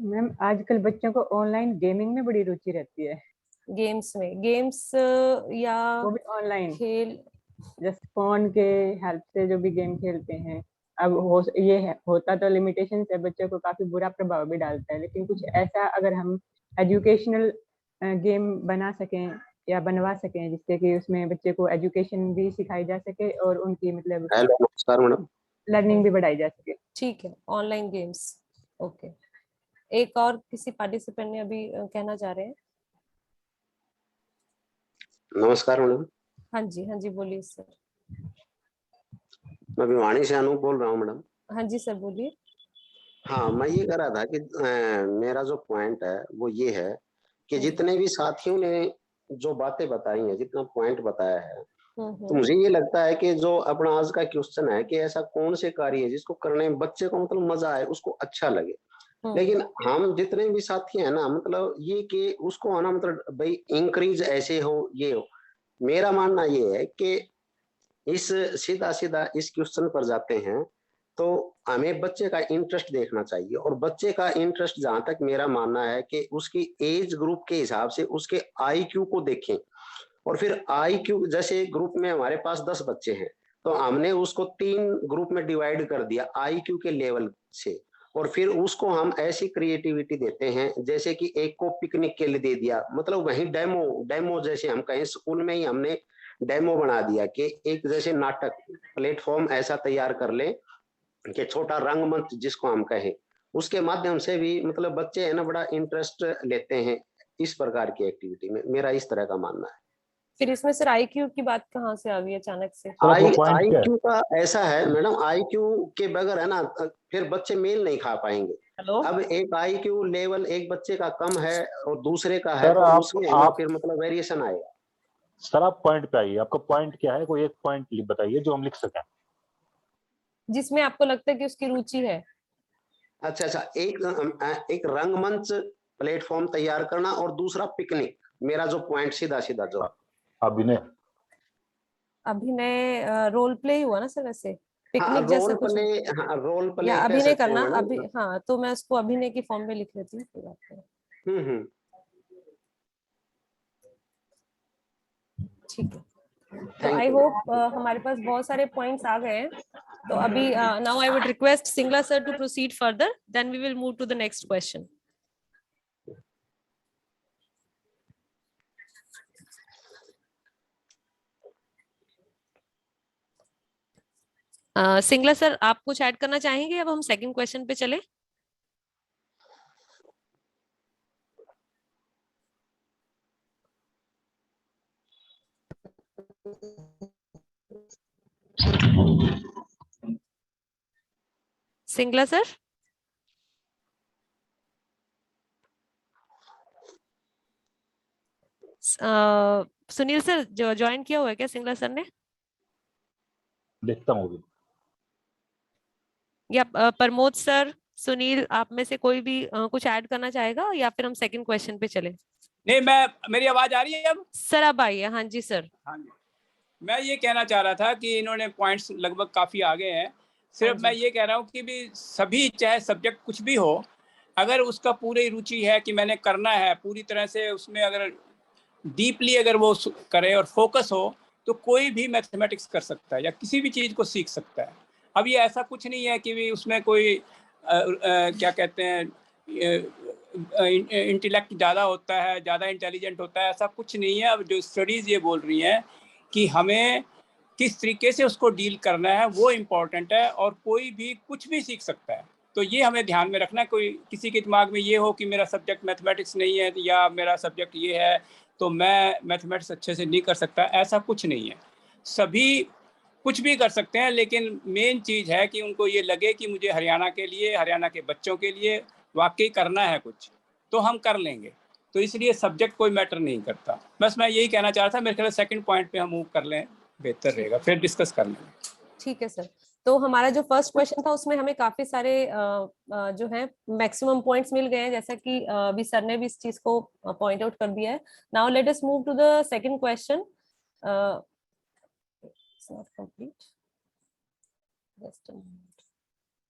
मैम आजकल बच्चों को ऑनलाइन गेमिंग में बड़ी रुचि रहती है। गेम्स में? गेम्स या वो भी ऑनलाइन खेल? जस्ट फोन के हेल्प से जो भी गेम खेलते हैं। अब होता तो लिमिटेशन है, बच्चों को काफी बुरा प्रभाव भी डालता है, लेकिन कुछ ऐसा अगर हम एजुकेशनल गेम बना सकें या बनवा सकें जिससे कि उसमें बच्चे को एजुकेशन भी सिखाई जा सके और उनकी मतलब हेलो, नमस्कार मैडम। लर्निंग भी बढ़ाई जा सके। ठीक है, ऑनलाइन गेम्स। ओके, एक और किसी पार्टिसिपेंट ने अभी कहना चाह रहे हैं? नमस्कार मैडम। हाँ जी, हाँ जी बोलिए सर। मैं भिवानी से अनूप बोल रहा हूँ मैडम। हाँ जी सर बोलिए। हाँ, मैं ये कह रहा था कि मेरा जो पॉइंट है वो ये है कि जितने भी साथियों ने जो बातें बताई हैं, जितना पॉइंट बताया है, तो मुझे ये लगता है कि जो अपना आज का क्वेश्चन है कि ऐसा कौन से कार्य है जिसको करने में बच्चे को मतलब मजा आए, उसको अच्छा लगे। लेकिन हम जितने भी साथी हैं ना, मतलब ये कि उसको आना मतलब भाई इंक्रीज ऐसे हो, ये हो। मेरा मानना ये है कि इस सीधा सीधा इस क्वेश्चन पर जाते हैं तो हमें बच्चे का इंटरेस्ट देखना चाहिए, और बच्चे का इंटरेस्ट जहां तक मेरा मानना है कि उसकी एज ग्रुप के हिसाब से उसके आईक्यू को देखें, और फिर आईक्यू जैसे ग्रुप में हमारे पास 10 बच्चे हैं तो हमने उसको 3 ग्रुप में डिवाइड कर दिया आईक्यू के लेवल से, और फिर उसको हम ऐसी क्रिएटिविटी देते हैं जैसे कि एक को पिकनिक के लिए दे दिया, मतलब वही डेमो जैसे हम कहें स्कूल में ही हमने डेमो बना दिया कि एक जैसे नाटक प्लेटफॉर्म ऐसा तैयार कर ले कि छोटा रंगमंच जिसको हम कहें, उसके माध्यम से भी मतलब बच्चे है ना बड़ा इंटरेस्ट लेते हैं इस प्रकार की एक्टिविटी में, मेरा इस तरह का मानना है। फिर इसमें सर आईक्यू की बात कहाँ से आ गई अचानक से? आईक्यू का ऐसा है मैडम, आईक्यू के बगैर है ना फिर बच्चे मेल नहीं खा पाएंगे। अब एक आईक्यू लेवल एक बच्चे का कम है और दूसरे का है, तो उसमें फिर मतलब वेरिएशन आएगा। सर आप पॉइंट पे आइए, आपका पॉइंट क्या है? कोई एक पॉइंट बताइए जो हम लिख सकें, जिसमें आपको लगता है कि उसकी रुचि है। अच्छा, एक रंगमंच प्लेटफॉर्म तैयार करना और दूसरा पिकनिक, मेरा जो पॉइंट सीधा जो अभिनय रोल प्ले हुआ ना सर वैसे, पिकनिक जैसा कुछ रोल प्ले या अभिनय करना हाँ, तो मैं उसको अभिनय की फॉर्म में लिख लेती हूँ, कोई बात नहीं। ठीक है, तो आई होप हमारे पास बहुत सारे पॉइंट्स आ गए हैं। तो अभी now I would request Singla sir to proceed further, then we will move to the next question. Singla sir आप कुछ ऐड करना चाहेंगे? अब हम सेकंड क्वेश्चन पे चले। सिंगला सर सुनील सर जो ज्वाइन किया हुआ है क्या सिंगला सर ने? देखता हूँ। या प्रमोद सर, सुनील, आप में से कोई भी कुछ ऐड करना चाहेगा या फिर हम सेकंड क्वेश्चन पे चले? नहीं, मेरी आवाज आ रही है अब? सर अब आई है, हाँ जी सर। हाँ जी, मैं ये कहना चाह रहा था कि इन्होंने पॉइंट्स लगभग काफी आगे हैं। सिर्फ मैं ये कह रहा हूँ कि भी सभी चाहे सब्जेक्ट कुछ भी हो, अगर उसका पूरी रुचि है कि मैंने करना है पूरी तरह से, उसमें अगर डीपली अगर वो करे और फोकस हो, तो कोई भी मैथमेटिक्स कर सकता है या किसी भी चीज को सीख सकता है। अब ये ऐसा कुछ नहीं है कि भी उसमें कोई क्या कहते हैं इंटेलेक्ट ज़्यादा होता है, ज़्यादा इंटेलिजेंट होता है, ऐसा कुछ नहीं है। अब जो स्टडीज़ ये बोल रही हैं कि हमें किस तरीके से उसको डील करना है वो इम्पोर्टेंट है, और कोई भी कुछ भी सीख सकता है। तो ये हमें ध्यान में रखना। कोई किसी के दिमाग में ये हो कि मेरा सब्जेक्ट मैथमेटिक्स नहीं है या मेरा सब्जेक्ट ये है तो मैं मैथमेटिक्स अच्छे से नहीं कर सकता, ऐसा कुछ नहीं है। सभी कुछ भी कर सकते हैं, लेकिन मेन चीज़ है कि उनको ये लगे कि मुझे हरियाणा के लिए, हरियाणा के बच्चों के लिए वाकई करना है कुछ, तो हम कर लेंगे। तो इसलिए सब्जेक्ट कोई मैटर नहीं करता। बस मैं यही कहना चाह रहा था। मेरे ख्याल सेकंड पॉइंट पे हम मूव कर लें, बेहतर रहेगा, फिर डिस्कस कर लेंगे। ठीक है सर। तो हमारा जो फर्स्ट क्वेश्चन था उसमें हमें काफी सारे जो है मैक्सिमम पॉइंट्स मिल गए हैं, जैसा कि अभी सर ने भी इस चीज को पॉइंट आउट कर दिया है। Now let us move to the second question.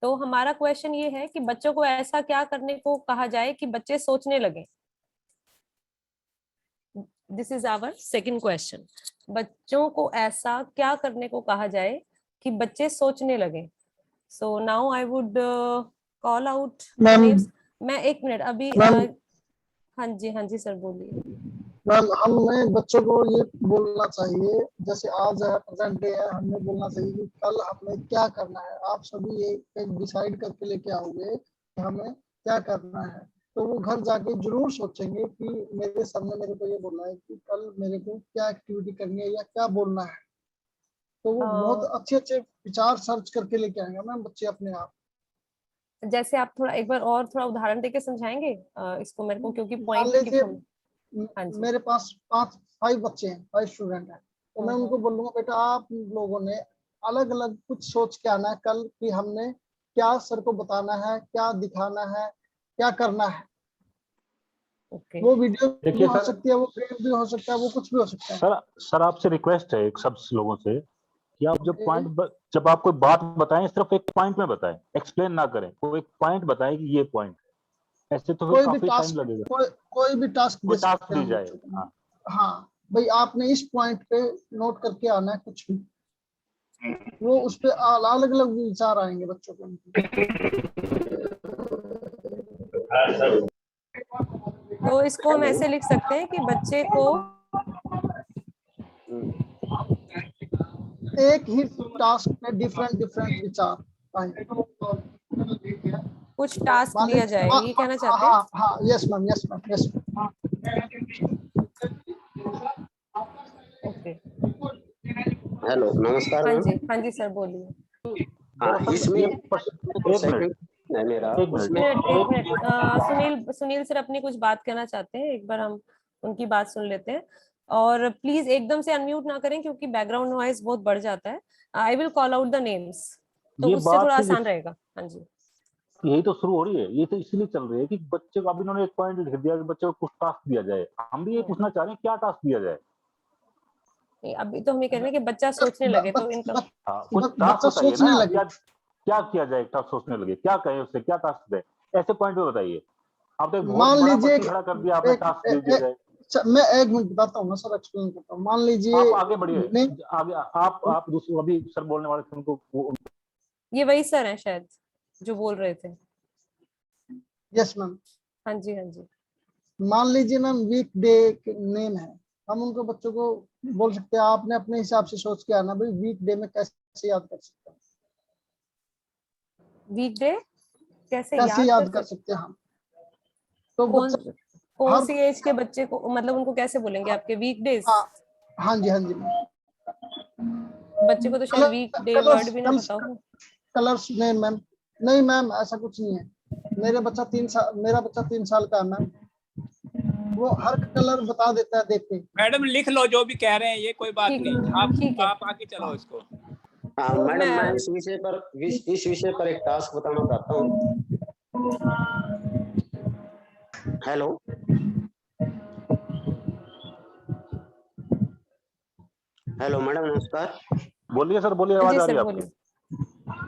तो हमारा क्वेश्चन ये है कि बच्चों को ऐसा क्या करने को कहा जाए कि बच्चे सोचने लगे। This is our second question. बच्चों को ऐसा क्या करने को कहा जाए कि बच्चे सोचने लगे। So now I would call out. मैं एक मिनट अभी हाँ जी सर बोलिए। मैम हमें बच्चों को ये बोलना चाहिए, जैसे आज है प्रेजेंट डे है, हमें बोलना चाहिए कि कल हमें क्या करना है। आप सभी एक डिसाइड करके लेके आओगे कि हमें क्या करना है, तो वो घर जाके जरूर सोचेंगे कि मेरे सर ने मेरे को ये बोला है कि कल मेरे को क्या एक्टिविटी करनी है या क्या बोलना है। तो वो बहुत अच्छे विचार सर्च करके लेके आएंगे मैम बच्चे अपने आप। जैसे आप थोड़ा एक बार और थोड़ा उदाहरण देके समझाएंगे इसको मेरे को, क्योंकि पॉइंट मेरे पास 5 बच्चे हैं, 5 स्टूडेंट हैं, तो मैं उनको बोलूंगा बेटा आप लोगों ने अलग अलग कुछ सोच के आना है कल कि हमने क्या सर को बताना है, क्या दिखाना है, क्या करना है। वो वीडियो भी हो सकती है, वो गेम भी हो सकता है, वो कुछ भी हो सकता है। सर आपसे रिक्वेस्ट है एक सब लोगों से कि आप जब आप कोई बात बताएं सिर्फ एक पॉइंट में बताएं, एक्सप्लेन ना करें, कोई एक पॉइंट बताएं कि ये पॉइंट, ऐसे तो फिर काफी टाइम लगेगा। कोई भी टास्क दे सकते हैं दी जाए। बच्चों को। हाँ भाई आपने इस पॉइंट पे नोट करके आना है कुछ भी, वो उस पे अलग अलग विचार आएंगे बच्चों को। तो इसको हम ऐसे लिख सकते हैं कि बच्चे को एक ही टास्क में डिफरेंट विचार आएंगे। कुछ टास्क दिया जाए, ये कहना चाहते हैं? हाँ yes ma'am, yes ma'am, yes ma'am. Okay, hello नमस्कार हाँ मैम। जी, हाँ जी सर बोलिए। हाँ इसमें मेरा एक मिनट सुनील सर अपनी कुछ बात कहना चाहते हैं, एक बार हम उनकी बात सुन लेते हैं। और प्लीज एकदम से अनम्यूट ना करें क्योंकि बैकग्राउंड नॉइज बहुत बढ़ जाता है। I will call out the names, तो उससे थोड़ा आसान रहेगा। हाँ जी, यही तो शुरू हो रही है, ये तो इसलिए चल रही है कि बच्चे को, अभी इन्होंने एक पॉइंट लिख दिया कि बच्चे को कुछ टास्क दिया जाए। हम भी ये पूछना चाह रहे हैं क्या टास्क दिया जाए। अभी तो हम ये कह रहे हैं कि बच्चा सोचने लगे, तो इनका कुछ टास्क बताइए ना, क्या किया जाए, टास्क सोचने लगे, क्या कहें उससे, क्या टास्क दे, ऐसे पॉइंट पे बताइए। आप तो मान लीजिए खड़ा कर दिया आपने, टास्क दे दिया जाए। मैं एक मिनट बताता हूँ ना सर, एक्सप्लेन करता हूँ। मान लीजिए आप आगे बढ़िए, आगे आप दूसरे अभी सर बोलने वाले थे उनको, ये वही सर हैं शायद जो बोल रहे थे। Yes ma'am. हाँ जी, हाँ जी। मान लीजिए मैम वीक डे नेम है, हम उनको बच्चों को बोल सकते हैं आपने अपने हिसाब से सोच के आना भाई वीक डे में कैसे याद कर सकते हैं। वीक डे कैसे याद कर सकते हैं हम, तो कौन सी एज के बच्चे को, मतलब उनको कैसे बोलेंगे आपके वीक डेज? हाँ जी, हाँ जी। बच्चे को तो शायद वीक डे वर्ड भी ना पता हो। कलर्स नेम मैम, नहीं मैम ऐसा कुछ नहीं है। मेरा बच्चा 3 साल का है मैम, वो हर कलर बता देता है देख के। मैडम लिख लो जो भी कह रहे हैं, ये कोई बात नहीं, आप आगे चलो इसको। हाँ मैडम, मैं इस विषय पर एक टास्क बताना चाहता हूँ। हेलो हेलो मैडम नमस्कार। बोलिए सर, बोलिए, आवाज आ रही है आपकी।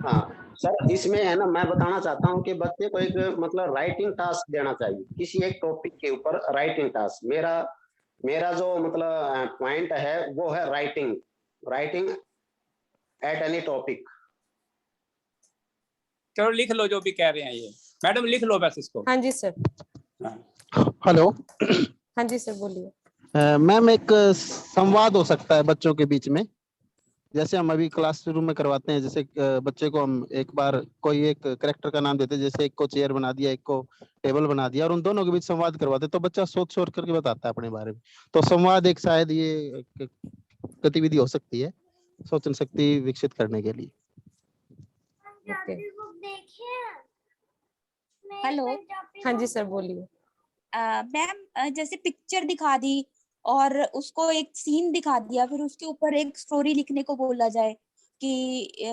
हाँ सर, इसमें है ना, मैं बताना चाहता हूँ कि बच्चे को एक मतलब राइटिंग टास्क देना चाहिए किसी एक टॉपिक के ऊपर। राइटिंग टास्क मेरा जो मतलब पॉइंट है वो है राइटिंग एट एनी टॉपिक। चलो लिख लो जो भी कह रहे हैं ये, मैडम लिख लो बस इसको। हाँ जी सर। हेलो, हाँ जी सर बोलिए। मैम एक संवाद हो सकता है बच्चों के बीच में, जैसे हम अभी क्लासरूम में करवाते हैं। जैसे बच्चे को हम एक बार कोई एक कैरेक्टर का नाम देते हैं, जैसे एक को चेयर बना दिया, एक को टेबल बना दिया, और उन दोनों के बीच संवाद करवाते, तो बच्चा सोच करके बताता है अपने बारे में। तो संवाद एक शायद ये गतिविधि हो सकती है सोचन शक्ति विकसित करने के लिए। हेलो, हाँ जी सर बोलिए। मैम जैसे पिक्चर दिखा दी और उसको एक सीन दिखा दिया, फिर उसके ऊपर एक स्टोरी लिखने को बोला जाए कि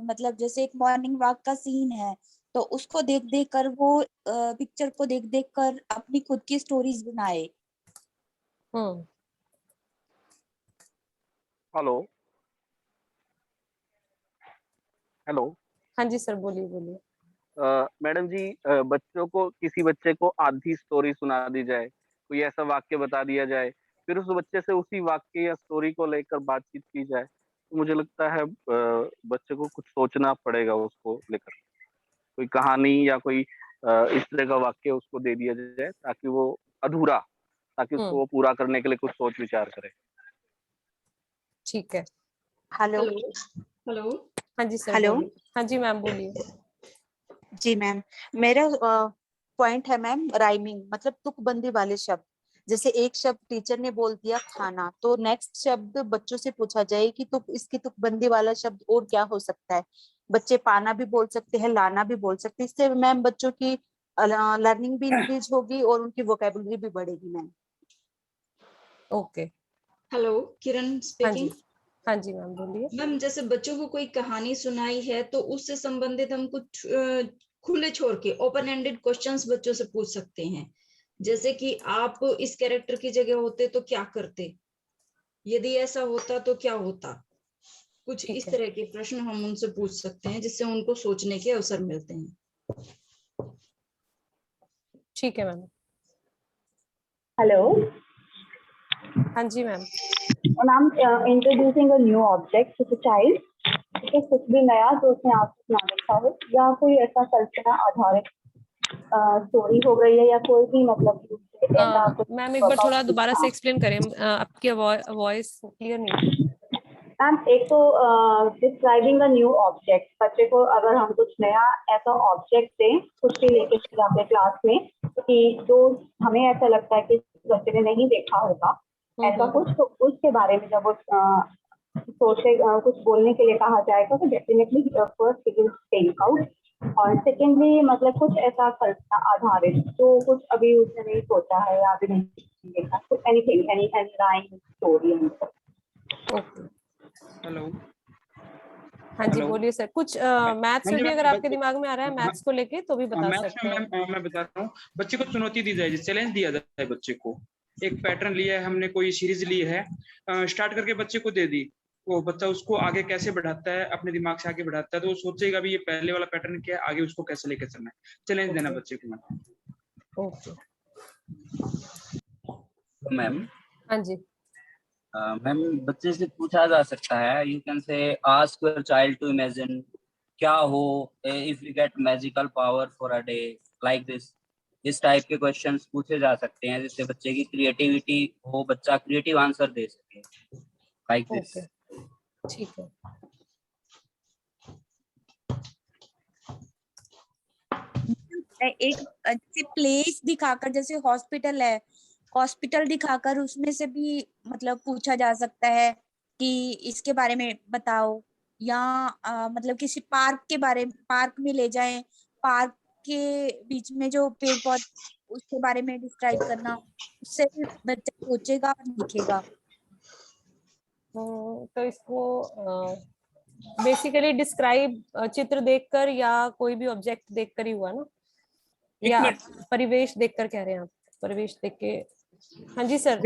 मतलब जैसे एक मॉर्निंग वॉक का सीन है, तो उसको देख देख कर वो पिक्चर को देख देख कर अपनी खुद की स्टोरीज बनाए। Hello hello. हाँ जी सर बोलिए। मैडम जी, बच्चों को, किसी बच्चे को आधी स्टोरी सुना दी जाए, कोई ऐसा वाक्य बता दिया जाए, फिर उस बच्चे से उसी वाक्य या स्टोरी को लेकर बातचीत की जाए, तो मुझे लगता है बच्चे को कुछ सोचना पड़ेगा उसको लेकर। कोई कहानी या कोई इस तरह का वाक्य उसको दे दिया जाए ताकि वो अधूरा, ताकि उसको वो पूरा करने के लिए कुछ सोच विचार करे। ठीक है। हेलो हाँ जी सर हेलो। बोलिए। हाँ जी मैम बोलिए। जी मैम, मेरा पॉइंट है मैम राइमिंग, मतलब तुकबंदी वाले शब्द। जैसे एक शब्द टीचर ने बोल दिया खाना, तो नेक्स्ट शब्द बच्चों से पूछा जाए कि इसकी तुकबंदी वाला शब्द और क्या हो सकता है। बच्चे पाना भी बोल सकते हैं, लाना भी बोल सकते हैं। इससे मैम बच्चों की लर्निंग भी इंक्रीज होगी और उनकी वोकेबुलरी भी बढ़ेगी मैम। ओके। हेलो, किरण स्पीकिंग। हाँ जी मैम बोलिए। मैम जैसे बच्चों को कोई कहानी सुनाई है तो उससे संबंधित हम कुछ खुले छोड़ के ओपन एंडेड क्वेश्चंस बच्चों से पूछ सकते हैं। जैसे कि आप इस कैरेक्टर की जगह होते तो क्या करते, यदि ऐसा होता तो क्या होता। कुछ इस तरह के प्रश्न हम उनसे पूछ सकते हैं जिससे उनको सोचने के अवसर मिलते हैं। ठीक है मैम। हेलो हाँ जी ma'am. Ma'am, introducing a new object to the child, कुछ भी नया जो उसने आज तक ना देखा हो, या कोई ऐसा कल्पना आधारित स्टोरी हो गई है, या कोई भी मतलब मैम एक बार थोड़ा दोबारा से एक्सप्लेन करें, आपकी वॉइस क्लियर नहीं। मैम, एक तो डिस्क्राइबिंग अ न्यू ऑब्जेक्ट, बच्चे को अगर हम कुछ नया ऐसा ऑब्जेक्ट दें कुछ भी लेके जाते क्लास में कि जो हमें ऐसा लगता है कि बच्चे ने नहीं देखा होगा ऐसा कुछ, तो उसके बारे में जब वो सोचे कुछ बोलने के लिए कहा जाएगा तो definitely first it will stake out, और सेकेंडली मतलब कुछ ऐसा कल्पना आधारित जो कुछ अभी उसने नहीं सोचा है या अभी नहीं देखा, कुछ anything, any rhyme story. Hello. हाँ जी बोलिए सर। कुछ मैथ्स में भी अगर आपके दिमाग में आ रहा है मैथ्स को लेके तो भी बता सकते हैं। मैं बता रहा हूँ, बच्चे को चुनौती दी जाए, चैलेंज दिया जाए बच्चे को। एक पैटर्न लिया है हमने, कोई सीरीज ली है, स्टार्ट करके बच्चे को दे दी, वो बच्चा उसको आगे कैसे बढ़ाता है, अपने दिमाग से आगे बढ़ाता है, तो वो सोचेगा भी ये पहले वाला पैटर्न क्या है, आगे उसको कैसे लेकर चलना है। चैलेंज देना बच्चे को। Okay ma'am. हाँ जी मैम, बच्चे से पूछा जा सकता है, you can say ask your child to imagine क्या हो if you get magical power for a day, like this. इस टाइप के क्वेश्चंस पूछे जा सकते हैं जिससे बच्चे की क्रिएटिविटी हो, बच्चा क्रिएटिव आंसर दे सके, लाइक दिस। ठीक है। एक जैसे प्लेस दिखाकर, जैसे हॉस्पिटल है, हॉस्पिटल दिखाकर उसमें से भी मतलब पूछा जा सकता है कि इसके बारे में बताओ, या मतलब किसी पार्क के बारे में, पार्क में ले जाएं, पार्क के बीच में जो पेड़ पौधे उसके बारे में डिस्क्राइब करना, उससे भी बच्चा सोचेगा और लिखेगा। तो इसको बेसिकली डिस्क्राइब चित्र देखकर या कोई भी ऑब्जेक्ट देखकर ही हुआ ना, या परिवेश देखकर कह रहे हैं आप? परिवेश देख के। हाँ जी सर।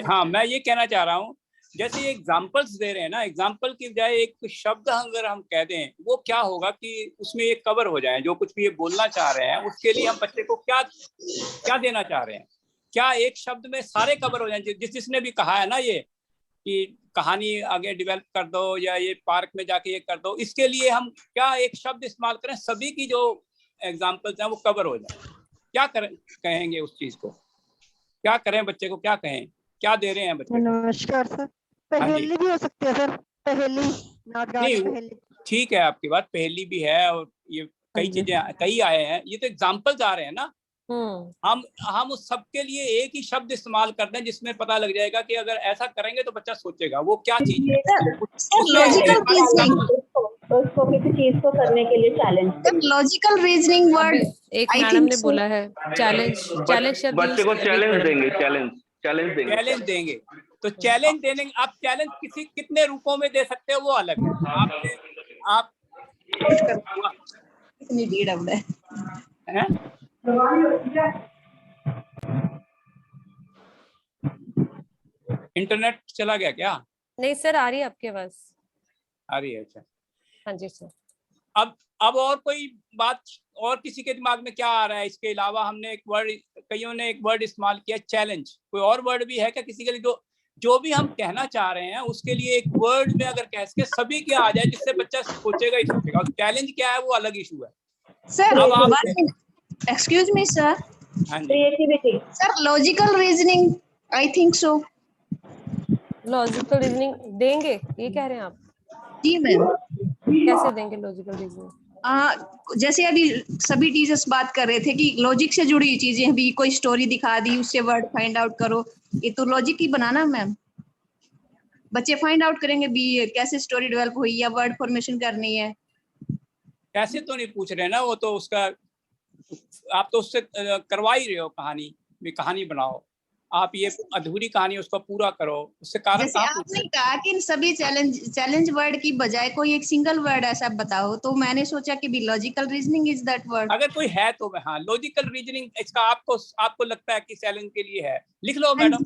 हाँ, मैं ये कहना चाह रहा हूँ, जैसे एग्जाम्पल्स दे रहे हैं ना, एग्जाम्पल की बजाय एक शब्द अगर हम कह दें, वो क्या होगा कि उसमें एक कवर हो जाए, जो कुछ भी ये बोलना चाह रहे हैं उसके लिए हम बच्चे को क्या क्या देना चाह रहे हैं, क्या एक शब्द में सारे कवर हो जाए। जिसने भी कहा है ना ये कि कहानी आगे डेवलप कर दो, या ये पार्क में जाके ये कर दो, इसके लिए हम क्या एक शब्द इस्तेमाल करें, सभी की जो एग्जाम्पल्स हैं वो कवर हो जाए। क्या कहेंगे उस चीज को, क्या करें, बच्चे को क्या कहें, क्या दे रहे हैं बच्चे को? नमस्कार सर, पहेली भी हो सकती है सर, पहेली, नहीं ठीक है आपकी बात, पहेली भी है और ये कई चीजें कई आए हैं, ये तो एग्जाम्पल्स आ रहे हैं ना। हम उस सब के लिए एक ही शब्द इस्तेमाल करते हैं जिसमें पता लग जाएगा कि अगर ऐसा करेंगे तो बच्चा सोचेगा वो क्या चीज है। उसको किसी चीज को करने के लिए चैलेंज, लॉजिकल रीजनिंग वर्ड एक मैडम ने बोला है चैलेंज, चैलेंज शब्द बच्चे को चैलेंज देंगे, चैलेंज देंगे। तो चैलेंज देने, आप चैलेंज किसी कितने रूपों में दे सकते हो वो अलग है। आप कितनी भीड़ है। इंटरनेट चला गया क्या? नहीं सर, आ रही है आपकी आवाज। आ रही है, अच्छा। हाँ जी सर। अब और कोई बात, और किसी के दिमाग में क्या आ रहा है इसके अलावा? हमने एक वर्ड, कईयों ने एक वर्ड इस्तेमाल किया चैलेंज, कोई और वर्ड भी है क्या किसी के लिए जो भी हम कहना चाह रहे हैं उसके लिए एक वर्ड में अगर कह सके सभी क्या आ जाए जिससे बच्चा सोचेगा ही सोचेगा। और चैलेंज क्या है वो अलग इशू है sir. Excuse me sir, creativity sir, logical reasoning, I think so. Logical reasoning देंगे ये कह रहे हैं आप? जी मैम। कैसे देंगे लॉजिकल रीजनिंग? जैसे अभी सभी टीचर्स बात कर रहे थे कि लॉजिक से जुड़ी चीजें, अभी कोई स्टोरी दिखा दी उससे वर्ड फाइंड आउट करो, ये तो लॉजिक ही बनाना मैम। बच्चे फाइंड आउट करेंगे भी कैसे स्टोरी डेवलप हुई या वर्ड फॉर्मेशन करनी है। कैसे तो नहीं पूछ रहे ना, वो तो उसका आप तो उससे करवा ही रहे हो, कहानी बनाओ, आप ये अधूरी कहानी उसको पूरा करो, उससे कारण जैसे आपने कहा कि सभी चैलेंज वर्ड की बजाय कोई एक सिंगल वर्ड ऐसा बताओ, तो मैंने सोचा कि भी logical reasoning is that word. अगर कोई है तो हाँ, लॉजिकल रीजनिंग इसका आपको लगता है कि चैलेंज के लिए है, लिख लो मैडम,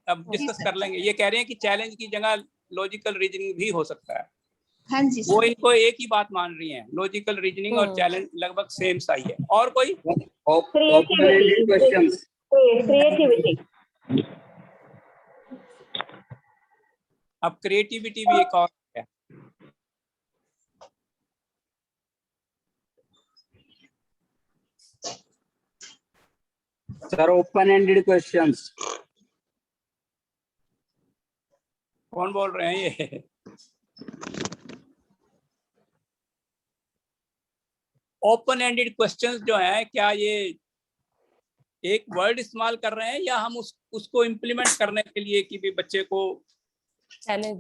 अब डिस्कस कर लेंगे। ये कह रहे हैं कि चैलेंज की जगह लॉजिकल रीजनिंग भी हो सकता है। हाँ जी वो इनको एक ही बात मान रही हैं। लॉजिकल रीजनिंग और चैलेंज लगभग सेम सा ही है। और कोई क्रिएटिविटी अब क्रिएटिविटी भी एक और है। Sir open ended questions. कौन बोल रहे हैं ये? ओपन एंडेड क्वेश्चंस जो है, क्या ये एक वर्ड इस्तेमाल कर रहे हैं या हम उसको इम्प्लीमेंट करने के लिए कि भी बच्चे को चैलेंज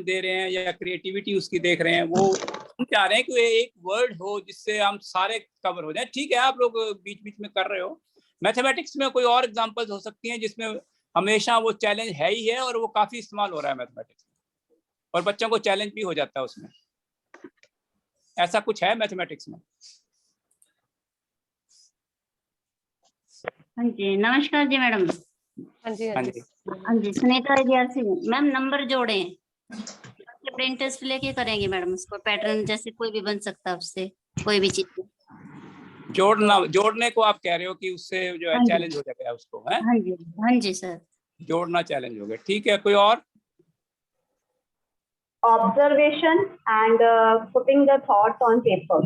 दे रहे हैं या क्रिएटिविटी उसकी देख रहे हैं? वो हम चाह रहे हैं कि एक वर्ड हो जिससे हम सारे कवर हो जाए। ठीक है, आप लोग बीच बीच में कर रहे हो। मैथमेटिक्स में कोई और एग्जांपल्स हो सकती हैं जिसमें हमेशा वो चैलेंज है ही है और वो काफी इस्तेमाल हो रहा है मैथमेटिक्स में, और बच्चों को चैलेंज भी हो जाता है उसमें। ऐसा कुछ है मैथमेटिक्स में? हाँ जी, नमस्कार जी मैडम। हाँ जी हाँ जी, सुनीता विद्यार्थी मैम। नंबर जोड़े ब्रेन टेस्ट लेके करेंगे मैडम, उसको पैटर्न जैसे कोई भी बन सकता है, उससे कोई भी चीज जोड़ने को आप कह रहे हो कि उससे जो है चैलेंज हो जाएगा उसको, है? हाँ जी सर, जोड़ना चैलेंज हो गया। ठीक है, कोई और? observation and putting the thoughts on paper.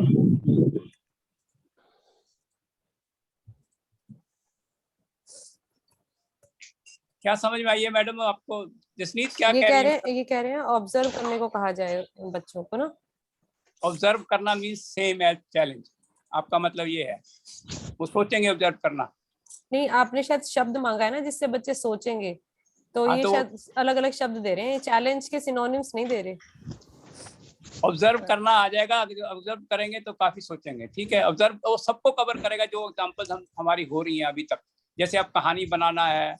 क्या समझ में आई है मैडम आपको? जसनीत क्या ये कह रही है? ये कह रहे हैं ऑब्जर्व करने को कहा जाए बच्चों को ना। ऑब्जर्व करना मींस सेम एज चैलेंज, आपका मतलब ये है? वो सोचेंगे ऑब्जर्व करना? नहीं, आपने शायद शब्द मांगा है ना जिससे बच्चे सोचेंगे, तो ये शायद अलग अलग शब्द दे रहे हैं, चैलेंज के सिनोनिम्स नहीं दे रहे। ऑब्जर्व करना आ जाएगा, ऑब्जर्व करेंगे तो काफी सोचेंगे। ठीक है, ऑब्जर्व वो सबको कवर करेगा जो एग्जांपल्स हमारी हो रही हैं अभी तक। जैसे अब कहानी बनाना है,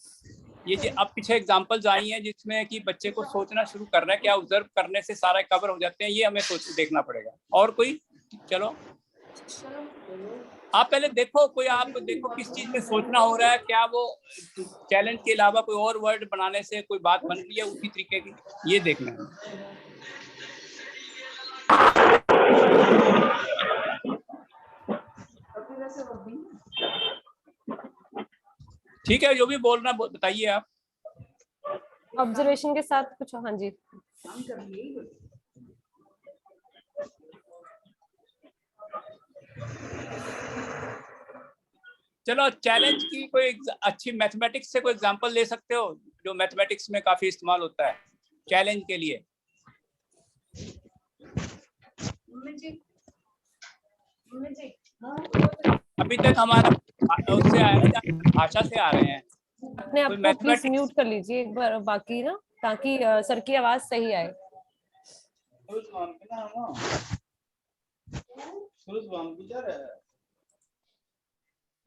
ये अब पीछे एग्जांपल्स आई हैं जिसमें कि बच्चे को सोचना शुरू कर रहा है, क्या ऑब्जर्व करने से सारे कवर हो जाते हैं, ये हमें सोच देखना पड़ेगा। और कोई? चलो आप पहले देखो, कोई आप देखो किस चीज में सोचना हो रहा है, क्या वो चैलेंज के अलावा कोई और वर्ड बनाने से कोई बात बन रही है उसी तरीके की, ये देखना है। ठीक है, जो भी बोलना बताइए आप। ऑब्जर्वेशन के साथ कुछ? हाँ जी, चलो चैलेंज की कोई अच्छी मैथमेटिक्स से कोई एग्जांपल ले सकते हो जो मैथमेटिक्स में काफी इस्तेमाल होता है चैलेंज के लिए? अभी तक हमारा उससे आया ना, भाषा से आ रहे हैं। अपने आप को प्लीज म्यूट कर लीजिए एक बार बाकी ना, ताकि सर की आवाज सही आए।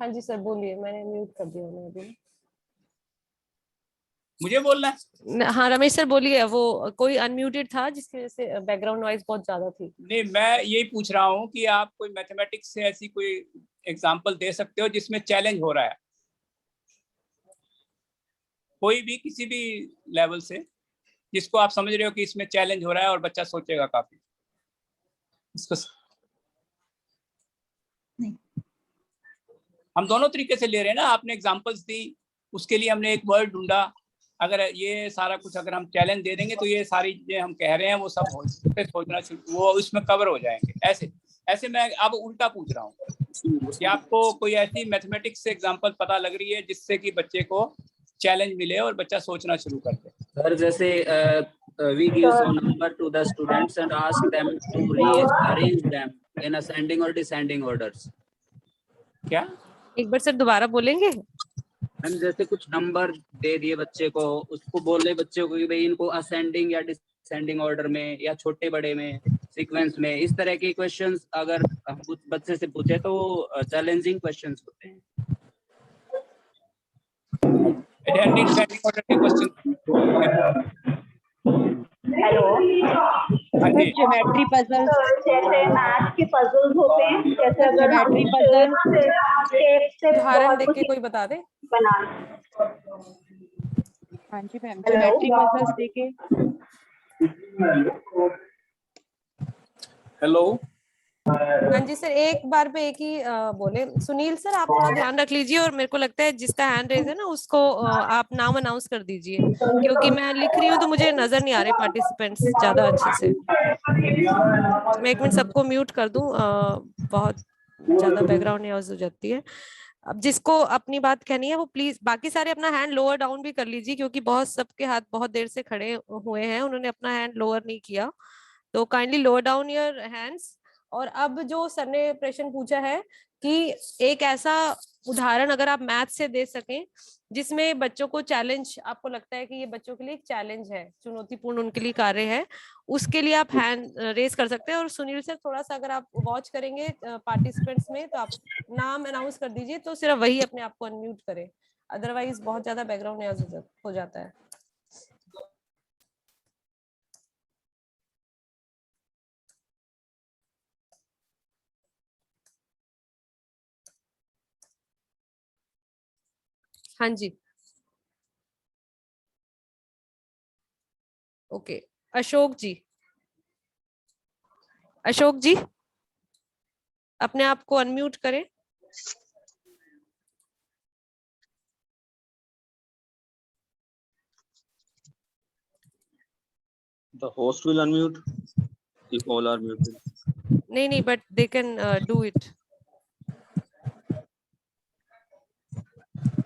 हाँ जी सर बोलिए, मैंने म्यूट कर दिया उन्हें अभी। मुझे बोलना है? हाँ रमेश सर बोलिए, वो कोई अनम्यूटेड था जिसकी वजह से बैकग्राउंड नॉइज बहुत ज्यादा थी। नहीं, मैं यही पूछ रहा हूँ कि आप कोई मैथमेटिक्स से ऐसी कोई एग्जांपल दे सकते हो जिसमें चैलेंज हो रहा है, कोई भी किसी भी लेवल से, जिसको आप समझ रहे हो कि इसमें चैलेंज हो रहा है और बच्चा सोचेगा काफी इसको। नहीं, हम दोनों तरीके से ले रहे हैं ना। आपने एग्जांपल्स दी, उसके लिए हमने एक वर्ड ढूंढा। अगर ये सारा कुछ अगर हम चैलेंज दे देंगे तो ये सारी चीजें हम कह रहे हैं वो सब सोचना शुरू, वो इसमें कवर हो जाएंगे। ऐसे मैं अब उल्टा पूछ रहा हूँ कि आपको कोई ऐसी मैथमेटिक्स से एग्जांपल पता लग रही है जिससे कि बच्चे को चैलेंज मिले और बच्चा सोचना शुरू कर दे? सर जैसे we give some number to the students and ask them to rearrange them in ascending or descending orders. क्या? एक बार सर दोबारा बोलेंगे? हम जैसे कुछ नंबर दे दिए बच्चे को, उसको बोल रहे बच्चे को कि भाई इनको असेंडिंग या डिसेंडिंग ऑर्डर में या छोटे बड़े में सीक्वेंस में, इस तरह के क्वेश्चंस अगर हम कुछ बच्चे से पूछे तो चैलेंजिंग क्वेश्चंस होते हैं। असेंडिंग डिसेंडिंग ऑर्डर के क्वेश्चन। हेलो, ज्योमेट्री पजल जैसे मैथ के पजल्स होते हैं, जैसे अगर ज्योमेट्री पजल उदाहरण देख के कोई बता दे। बनाना। हाँ जी मैम, ज्योमेट्री पजल्स देके हेलो। हाँ जी सर, एक बार पे एक ही बोले। सुनील सर आप थोड़ा ध्यान रख लीजिए, और मेरे को लगता है जिसका हैंड रेज है ना उसको आप नाम अनाउंस कर दीजिए, क्योंकि मैं लिख रही हूँ तो मुझे नजर नहीं आ रहे पार्टिसिपेंट्स ज्यादा अच्छे से। तो मैं 1 मिनट सबको म्यूट कर दूं, बहुत ज्यादा बैकग्राउंड आवाज हो जाती है। अब जिसको अपनी बात कहनी है वो प्लीज, बाकी सारे अपना हैंड लोअर डाउन भी कर लीजिए, क्योंकि बहुत सबके हाथ बहुत देर से खड़े हुए हैं, उन्होंने अपना हैंड लोअर नहीं किया। तो kindly lower down your hands. और अब जो सर ने प्रश्न पूछा है कि एक ऐसा उदाहरण अगर आप मैथ से दे सकें जिसमें बच्चों को चैलेंज, आपको लगता है कि ये बच्चों के लिए एक चैलेंज है, चुनौतीपूर्ण उनके लिए कार्य है, उसके लिए आप हैंड रेज कर सकते हैं। और सुनील सर थोड़ा सा अगर आप वॉच करेंगे पार्टिसिपेंट्स में, तो आप नाम अनाउंस कर दीजिए, तो सिर्फ वही अपने आप को अनम्यूट करें, अदरवाइज बहुत ज्यादा बैकग्राउंड नॉइज हो जाता है। हाँ जी, ओके। अशोक जी, अशोक जी अपने आप को अनम्यूट करें। The host will unmute if all are muted. नहीं, but they can do it.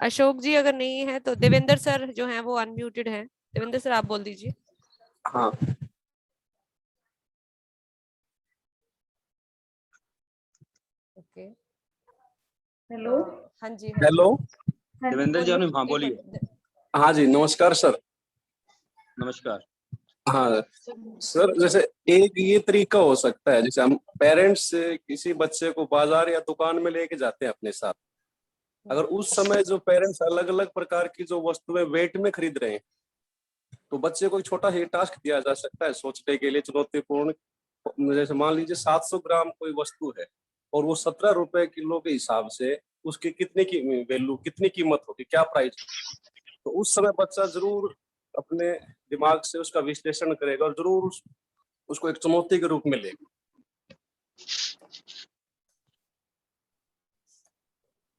Ashok जी अगर नहीं है तो देवेंद्र सर जो हैं वो अनम्यूटेड हैं। देवेंद्र सर आप बोल दीजिए। हाँ। ओके। हेलो। हाँ जी। हेलो। देवेंद्र जी आप हाँ बोलिए। हाँ जी, नमस्कार सर। नमस्कार। हाँ सर, जैसे एक ये तरीका हो सकता है, जैसे हम पेरेंट्स से किसी बच्चे को बाजार या दुकान में लेके जाते हैं अपने साथ, अगर उस समय जो पेरेंट्स अलग अलग प्रकार की जो वस्तुएं वेट में खरीद रहे हैं, तो बच्चे को एक छोटा ही टास्क दिया जा सकता है सोचने के लिए, चुनौतीपूर्ण। जैसे मान लीजिए 700 ग्राम कोई वस्तु है और वो 17 रुपए किलो के हिसाब से उसकी कितने की वैल्यू, कितनी कीमत होगी, क्या प्राइस, तो उस समय बच्चा जरूर अपने दिमाग से उसका विश्लेषण करेगा और जरूर उसको एक चुनौती के रूप में लेगा।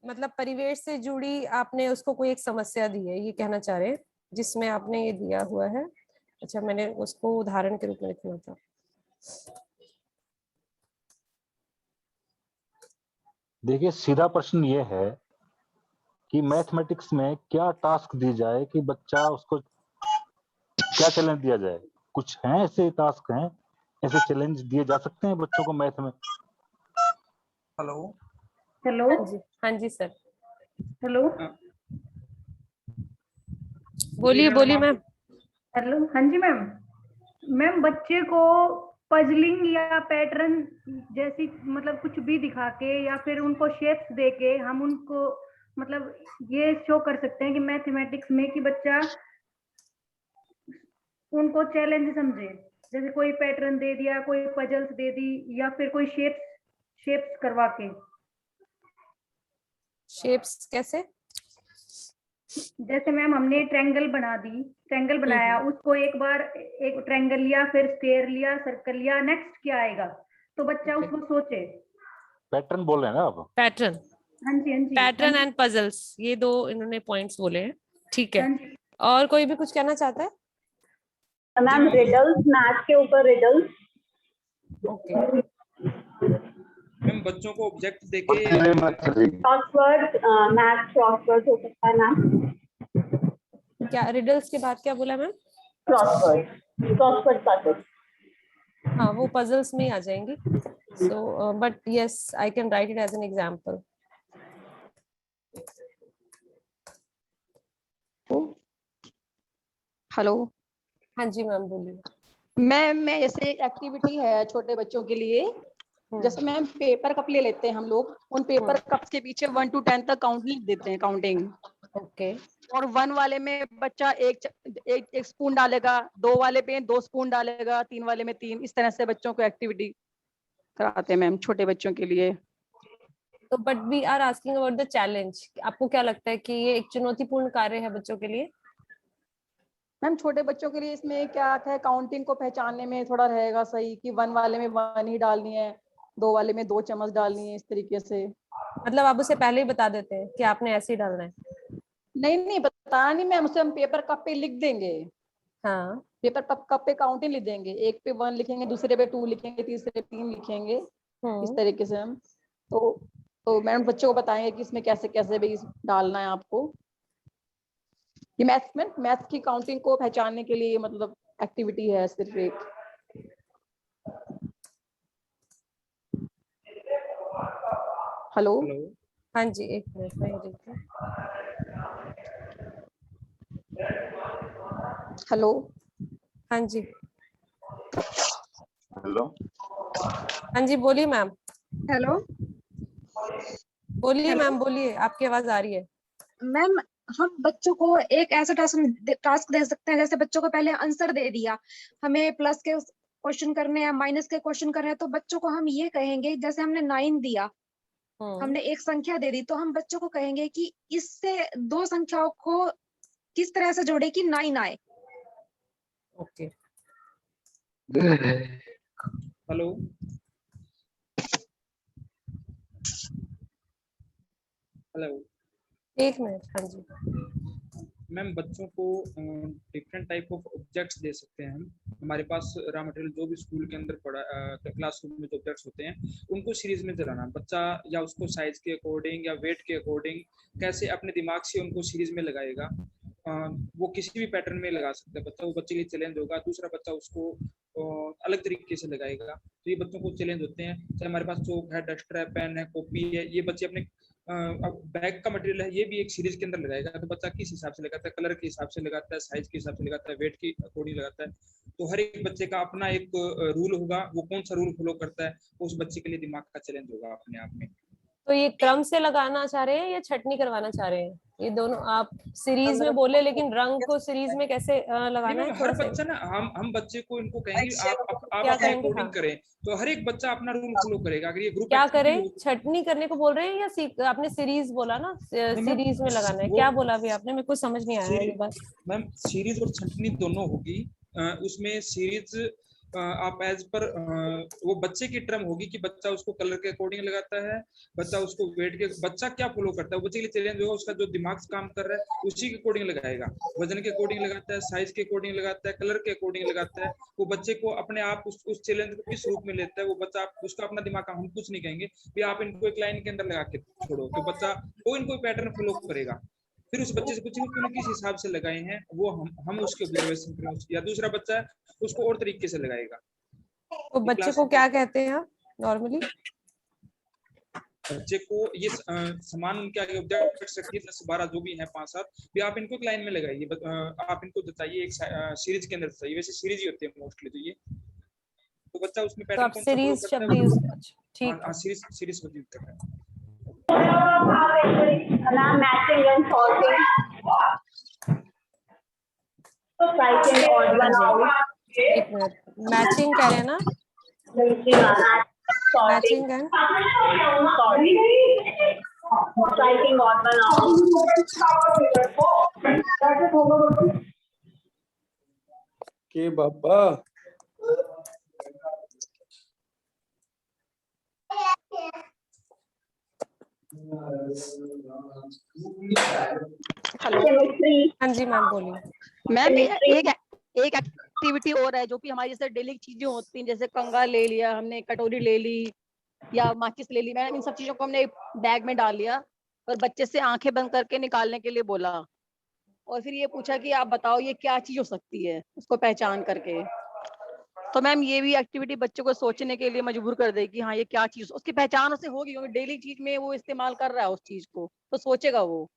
मतलब परिवेश से जुड़ी आपने उसको कोई एक समस्या दी है, ये कहना चाह रहे हैं, जिसमें आपने ये दिया हुआ है। अच्छा, मैंने उसको उदाहरण के रूप में लिखना था। देखिए सीधा प्रश्न ये है कि मैथमेटिक्स में क्या टास्क दी जाए कि बच्चा उसको क्या चैलेंज दिया जाए। कुछ हैं ऐसे टास्क हैं, ऐसे चैलेंज दिए जा सकते हैं बच्चों को मैथ में। हेलो। हेलो। हाँ जी सर। हेलो। बोलिए बोलिए मैम। हेलो। हाँ जी मैम। मैम बच्चे को पजलिंग या पैटर्न जैसी मतलब कुछ भी दिखा के या फिर उनको शेप्स दे के हम उनको मतलब ये शो कर सकते हैं कि मैथमेटिक्स में कि बच्चा उनको चैलेंज समझे। जैसे कोई पैटर्न दे दिया, कोई पजल्स दे दी, या फिर कोई शेप्स करवा के। शेप्स कैसे? जैसे मैम हमने ट्रायंगल बना दी, ट्रायंगल बनाया, उसको एक बार एक ट्रायंगल लिया, फिर स्क्वायर लिया, सर्कल लिया, नेक्स्ट क्या आएगा, तो बच्चा उसको सोचे। पैटर्न बोल रहे हैं ना आप? पैटर्न। हाँ जी हाँ जी। पैटर्न एंड पजल्स, ये दो इन्होंने पॉइंट्स बोले हैं। ठीक है, और कोई भी कुछ कहना चाहता है? मैम रिडल्स, मैथ के ऊपर रिडल्स। ओके मैम बच्चों को ऑब्जेक्ट देके क्रॉसवर्ड, मैथ क्रॉसवर्ड हो सकता है मैम। क्या रिडल्स के बाद क्या बोला मैम? Crossword puzzles. हाँ वो पजल्स में ही आ जाएंगी। So but yes I can write it as an example. Hello. हाँ जी मैम बोलिए। मैम मैं जैसे एक्टिविटी है छोटे बच्चों के लिए, जैसे मैम पेपर कप ले लेते हैं हम लोग, उन पेपर कप्स के पीछे 1 to 10 तक काउंट लिख देते हैं, काउंटिंग। ओके। और 1 वाले में बच्चा एक स्पून डालेगा, 2 वाले पे 2 स्पून डालेगा, 3 वाले में 3, इस तरह से बच्चों को एक्टिविटी कराते हैं मैम छोटे बच्चों के लिए। तो but we are asking about the challenge. आपको क्या लगता है कि ये एक चुनौतीपूर्ण कार्य है बच्चों के लिए? मैम छोटे बच्चों के लिए इसमें क्या है, काउंटिंग को पहचानने में थोड़ा रहेगा सही कि 1 वाले में 1 ही डालनी है, 2 वाले में 2 चम्मच डालनी है, इस तरीके से। मतलब आप उसे पहले ही बता देते हैं कि आपने ऐसे ही डालना है? नहीं बताना नहीं मैम, उसे हम पेपर कप पे लिख देंगे। हाँ, पेपर कप पे काउंटिंग लिख देंगे, एक पे 1 लिखेंगे, दूसरे पे 2 लिखेंगे, तीसरे पे 3 लिखेंगे, इस तरीके से हम तो मैम बच्चों को बताएंगे कि इसमें कैसे कैसे भी डालना है आपको। ये मैथ्स की काउंटिंग को पहचानने के लिए मतलब एक्टिविटी है सिर्फ एक। हेलो हाँ जी, एक मिनट में ये देखते हैं। हेलो हाँ जी, हेलो हाँ जी, बोलिए मैम। हेलो बोलिए मैम, बोलिए, आपकी आवाज आ रही है। मैम, हम बच्चों को एक ऐसा टास्क दे सकते हैं, जैसे बच्चों को पहले आंसर दे दिया, हमें प्लस के क्वेश्चन करने हैं, माइनस के क्वेश्चन करने हैं, तो बच्चों को हम ये कहेंगे, जैसे हमने 9 दिया, हमने एक संख्या दे दी, तो हम बच्चों को कहेंगे कि इससे 2 संख्याओं को किस तरह से जोड़े कि 9 आए। ओके। हेलो हेलो एक मिनट। हाँ जी मैम, बच्चों को डिफरेंट टाइप ऑफ ऑब्जेक्ट्स दे सकते हैं हम। हमारे पास रॉ मटेरियल जो भी स्कूल के अंदर पड़ा क्लासरूम में जो ऑब्जेक्ट्स होते हैं उनको सीरीज में चलाना। बच्चा या उसको साइज के अकॉर्डिंग या वेट के अकॉर्डिंग कैसे अपने दिमाग से उनको सीरीज में लगाएगा, वो किसी भी पैटर्न में लगा सकता है बच्चा। वो बच्चे के लिए चैलेंज होगा, दूसरा बच्चा उसको अलग तरीके से लगाएगा। तो ये बच्चों को चैलेंज होते हैं। चाहे हमारे पास चौक है, डस्टर है, पेन है, कॉपी है, ये बच्चे अपने बैग का मटेरियल है, ये भी एक सीरीज के अंदर लगाएगा। तो बच्चा किस हिसाब से लगाता है, कलर के हिसाब से लगाता है, साइज के हिसाब से लगाता है, वेट के अकॉर्डिंग लगाता है। तो हर एक बच्चे का अपना एक रूल होगा, वो कौन सा रूल फॉलो करता है वो उस बच्चे के लिए दिमाग का चैलेंज होगा अपने आप में। तो ये क्रम से लगाना चाह रहे हैं या छटनी करवाना चाह रहे हैं? ये दोनों आप सीरीज में बोले, लेकिन रंग को सीरीज में कैसे लगाना है? हर बच्चा ना, हम बच्चे को इनको कहेंगे आप अपने अकॉर्डिंग करें, तो हर एक बच्चा अपना रूल फॉलो करेगा। अगर ये ग्रुप क्या करें, छटनी करने को बोल रहे हैं या आपने सीरीज बोला ना, सीरीज में लगाना है? क्या बोला अभी आपने? मेरे को समझ नहीं आया ये बात। मैम, सीरीज और छटनी दोनों होगी। उसमें सीरीज आप एज पर वो बच्चे की टर्म होगी कि बच्चा उसको कलर के अकॉर्डिंग लगाता है, बच्चा उसको वेट के, बच्चा क्या फॉलो करता है बच्चे के लिए चैलेंज होगा। उसका जो दिमाग काम कर रहा है उसी के अकॉर्डिंग लगाएगा, वजन के अकॉर्डिंग लगाता है, साइज के अकॉर्डिंग लगाता है, कलर के अकॉर्डिंग लगाता है। वो बच्चे को अपने आप उस चैलेंज को किस रूप में लेता है वो बच्चा, उसका अपना दिमाग काम। हम कुछ नहीं कहेंगे कि आप इनको एक लाइन के अंदर लगा के छोड़ो, तो बच्चा वो इनको पैटर्न फॉलो करेगा। फिर उस बच्चे से पूछेंगे तूने किस हिसाब से लगाए हैं, वो हम उसके ऑब्जर्वेशन करें। या दूसरा बच्चा है उसको और तरीके से लगाएगा। तो बच्चे को क्या कहते हैं नॉर्मली? बच्चे को ये समान उनके आगे ऑब्जेक्ट्स रखिए, 10-12 जो भी हैं 5-7 भी, आप इनको एक लाइन में लगाइए। आप इनको बताइए एक सीरीज के अंदर बताइए। वैसे सीरीज ही होती है मोस्टली। तो ये तो बच्चा उसमें पैटर्न कौन सा फॉलो करता है वो, ठीक है, सीरीज को यूज कर रहा है। मैचिंग एंड सॉर्टिंग, तो राइटिंग ऑड वन आउट। एक मिनट, मैचिंग कह रहे हैं ना? Matching and writing odd one out के बाबा। हाँ जी मैम, बोलिए। मैम एक एक्टिविटी और है जो कि हमारी जैसे डेली चीजें होती हैं, जैसे कंगा ले लिया हमने, कटोरी ले ली या माचिस ले ली, मैम इन सब चीजों को हमने बैग में डाल लिया और बच्चे से आंखें बंद करके निकालने के लिए बोला, और फिर ये पूछा कि आप बताओ ये क्या चीज हो सकती है, उसको पहचान करके। तो मैम ये भी एक्टिविटी बच्चों को सोचने के लिए मजबूर कर देगी, हाँ ये क्या चीज, उसकी पहचान उसे होगी क्योंकि डेली चीज में वो इस्तेमाल कर रहा है उस चीज को, तो सोचेगा वो।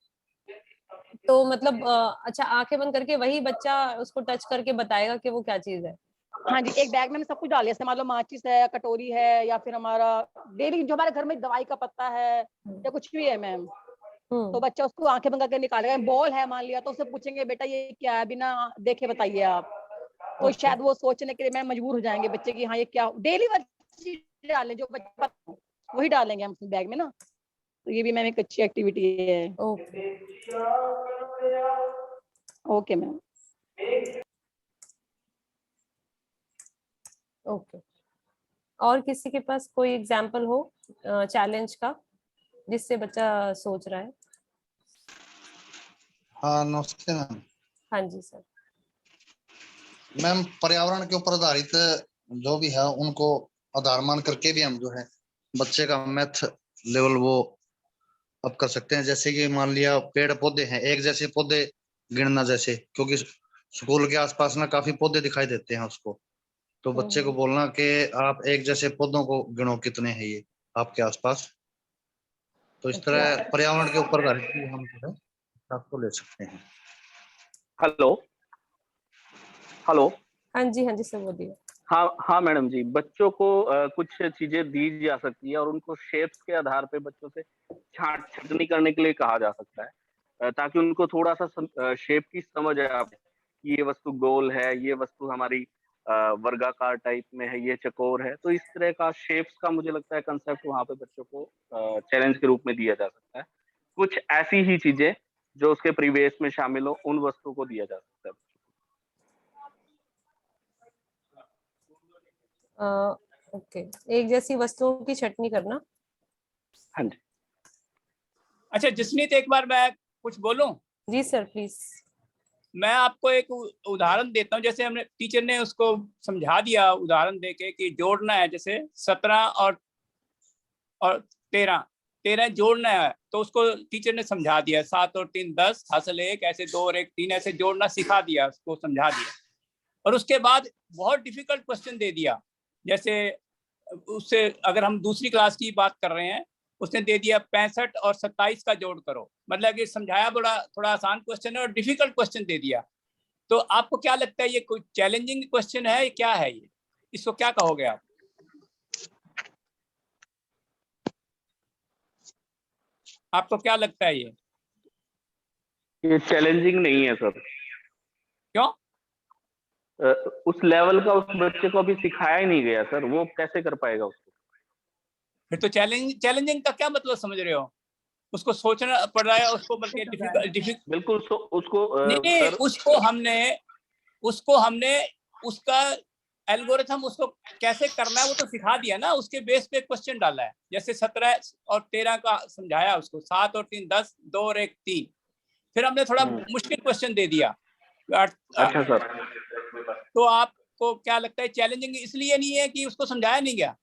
तो मतलब अच्छा, आंखें बंद करके वही बच्चा उसको टच करके बताएगा कि वो क्या चीज है? हाँ जी, एक बैग में सब कुछ डाल लिया, मान लो माचिस है, कटोरी है, या फिर हमारा डेली जो हमारे घर में दवाई का पत्ता है या कुछ भी है मैम, तो बच्चा उसको आंखें बंद करके निकालेगा। बॉल है मान लिया, तो उससे पूछेंगे बेटा ये क्या है, बिना देखे बताइए आप, तो शायद वो सोचने के लिए मैम मजबूर हो जाएंगे बच्चे की, हाँ ये क्या। डेली डालें जो बच्चा वही डालेंगे हम बैग में ना, तो ये भी मैम एक अच्छी एक्टिविटी है। Okay ma'am. ओके, और किसी के पास कोई एग्जांपल हो चैलेंज का जिससे बच्चा सोच रहा है? हाँ नमस्ते मैम। हाँ जी सर। मैम पर्यावरण के ऊपर आधारित जो भी है उनको आधार मान करके भी हम जो है बच्चे का मैथ लेवल वो अप कर सकते हैं। जैसे कि मान लिया पेड़ पौधे हैं, एक जैसे पौधे गिनना, जैसे क्योंकि स्कूल के आसपास ना काफी पौधे दिखाई देते हैं उसको, तो बच्चे को बोलना कि आप एक जैसे पौधों को गिनो कितने हैं ये आपके आसपास। तो इस तरह पर्यावरण के ऊपर आधारित भी हम जो है आपको ले सकते हैं। Hello hello. हाँ जी सर बोलिए। हाँ मैडम जी, बच्चों को कुछ चीजें दी जा सकती है और उनको शेप्स के आधार पे बच्चों से छांटनी करने के लिए कहा जा सकता है, ताकि उनको थोड़ा सा शेप की समझ आए कि ये वस्तु गोल है, ये वस्तु हमारी वर्गाकार टाइप में है, ये चकोर है। तो इस तरह का शेप्स का मुझे लगता है कंसेप्ट वहाँ पे बच्चों को चैलेंज के रूप में दिया जा सकता है। कुछ ऐसी ही चीजें जो उसके परिवेश में शामिल हो, उन वस्तुओं को दिया जा सकता है। ओके, एक जैसी वस्तुओं की छटनी करना। हाँ जी। अच्छा जसनीत, एक बार मैं कुछ बोलूं? जी सर प्लीज। मैं आपको एक उदाहरण देता हूं। जैसे हमने टीचर ने उसको समझा दिया उदाहरण देके कि जोड़ना है, जैसे 17 और 13 जोड़ना है, तो उसको टीचर ने समझा दिया 7 और 3 10 हासिल 1, ऐसे 2 और 1 3, ऐसे जोड़ना सिखा दिया, उसको समझा दिया। और उसके बाद बहुत डिफिकल्ट क्वेश्चन दे दिया। जैसे उससे अगर हम दूसरी क्लास की बात कर रहे हैं, उसने दे दिया 65 और 27 का जोड़ करो। मतलब ये समझाया बड़ा थोड़ा आसान क्वेश्चन है और डिफिकल्ट क्वेश्चन दे दिया। तो आपको क्या लगता है ये कोई चैलेंजिंग क्वेश्चन है, क्या है ये? इसको क्या कहोगे आप? आपको क्या लगता है ये चैलेंजिंग नहीं है सर। क्यों? उस लेवल का उस बच्चे को अभी सिखाया ही नहीं गया सर, वो कैसे कर पाएगा उसको? फिर तो चैलेंजिंग का क्या मतलब समझ रहे हो? उसको सोचना पड़ रहा है, उसको बल्कि बिल्कुल उसको नहीं, उसको हमने उसका एल्गोरिथम उसको कैसे करना है वो तो सिखा दिया ना, उसके बेस पे क्वेश्चन डाला है। जैसे 17 और 13 का समझाया उसको, 7 और 3 10, 2 और 1 3। फिर हमने थोड़ा मुश्किल क्वेश्चन दे दिया। अच्छा सर। तो आपको क्या लगता है चैलेंजिंग इसलिए नहीं है कि उसको समझाया नहीं गया?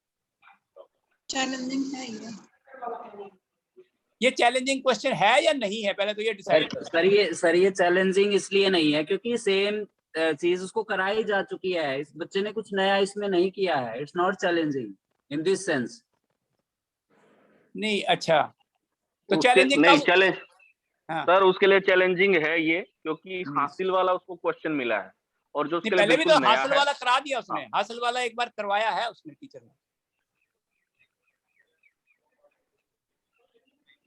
चैलेंजिंग है ये चैलेंजिंग क्वेश्चन है या नहीं है, पहले तो ये डिसाइड करो। सर ये चैलेंजिंग इसलिए नहीं है क्योंकि सेम चीज उसको कराई जा चुकी है। इस बच्चे ने कुछ नया इसमें नहीं किया है। It's not challenging in this sense. नहीं, अच्छा तो चैलेंजिंग नहीं चैलेंज हाँ। सर उसके लिए चैलेंजिंग है ये, क्योंकि हासिल वाला उसको क्वेश्चन मिला है और जो उसके लिए पहले भी तो नया हासिल वाला करा दिया उसने। हासिल वाला एक बार करवाया है उसने, टीचर ने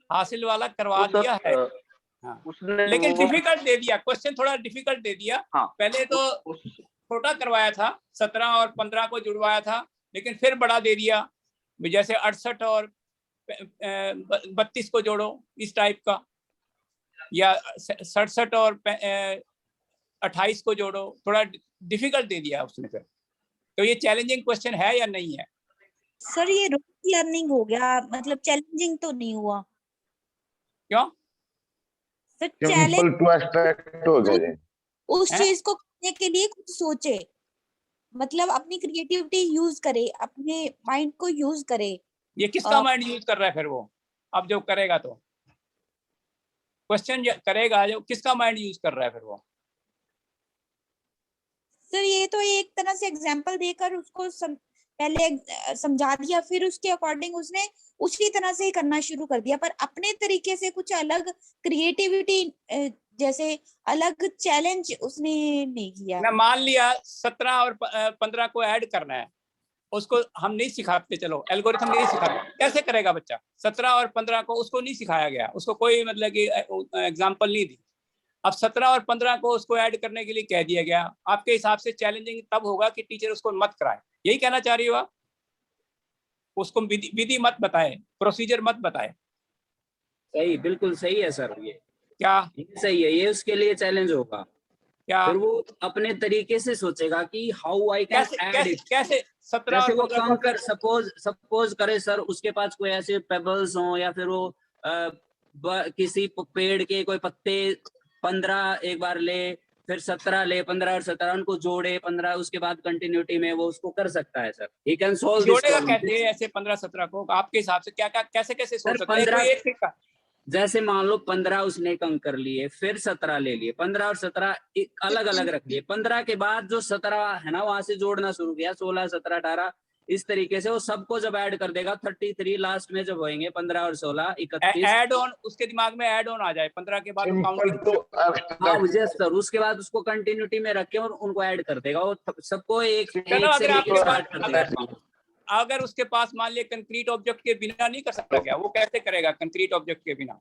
हासिल वाला करवा दिया है। हाँ। लेकिन डिफिकल्ट दे दिया, क्वेश्चन थोड़ा डिफिकल्ट दे दिया। पहले तो छोटा करवाया था, 17 और 15 को जुड़वाया था, लेकिन फिर बड़ा दे दिया, जैसे 68 और 32 को जोड़ो, इस टाइप का, या 67 और 28 को जोड़ो। थोड़ा डिफिकल्ट दे दिया उसने फिर। तो ये चैलेंजिंग क्वेश्चन है या नहीं है? सर ये रोबोट लर्निंग हो गया, मतलब चैलेंजिंग तो नहीं हुआ। क्यों? सर चैलेंज टू एब्स्ट्रैक्ट हो गए। उस चीज को करने के लिए कुछ सोचे, मतलब अपनी क्रिएटिविटी यूज करे, अपने माइंड को यूज करे। ये किसका माइंड यूज कर रहा है फिर वो? अब जो करेगा तो क्वेश्चन करेगा, जो किसका माइंड यूज कर रहा है फिर वो? सर ये तो एक तरह से एग्जांपल देकर उसको पहले समझा दिया, फिर उसके अकॉर्डिंग उसने उसी तरह से ही करना शुरू कर दिया, पर अपने तरीके से कुछ अलग क्रिएटिविटी जैसे अलग चैलेंज उसने नहीं किया। ना मान लिया 17 और 15 को ऐड करना है, उसको हम नहीं सिखाते, चलो एल्गोरिथम नहीं सिखाते, कैसे करेगा बच्चा? 17 और 15 को उसको नहीं सिखाया गया, उसको कोई मतलब कि एग्जाम्पल नहीं दी। अब 17 और 15 को उसको ऐड करने के लिए कह दिया गया। आपके हिसाब से चैलेंजिंग तब होगा कि टीचर उसको मत कराए, यही कहना चाह रही हो आप? उसको विधि मत बताए, प्रोसीजर मत बताए। सही, बिल्कुल सही है सर। ये क्या सही है? ये उसके लिए चैलेंज होगा। क्या फिर वो अपने तरीके से सोचेगा कि how I can add it. कैसे 17 जैसे और वो 15 कंकर सपोज करे सर, उसके पास कोई ऐसे पेबल्स हो या फिर वो किसी पेड़ के कोई पत्ते 15 एक बार ले, फिर 17 ले, 15 और 17 उनको जोड़े 15, उसके बाद कंटिन्यूटी में वो उसको कर सकता है sir. He can solve this जोड़ेगा प्रॉब्लम। कैसे ऐसे 15-17 को आपके हिसाब से? क्या क्या कैसे कैसे सोच सर सकते हैं? 15 कोई एक तरीका? जैसे मान लो 15 उसने कंकर लिए, फिर 17 ले लिए, 15 और 17 अलग अलग रख लिए, 15 के बाद जो 17 है ना वहां से जोड़ना शुरू किया, 16 17 18 इस तरीके से वो सबको जब ऐड कर देगा 33 लास्ट में जब होंगे 15 और 16 31। ऐड ऑन उसके दिमाग में ऐड ऑन आ जाए 15 के बाद काउंटिंग। हाँ मुझे सर, उसके बाद उसको कंटिन्यूटी में रखे और उनको ऐड कर देगा, वो सबको एक चलो से अगर लेके आपके स्टार्ट पास कर देगा। अगर उसके पास मान लिया कंक्रीट ऑब्जेक्ट के बिना नहीं कर सकता, क्या वो कैसे करेगा कंक्रीट ऑब्जेक्ट के बिना?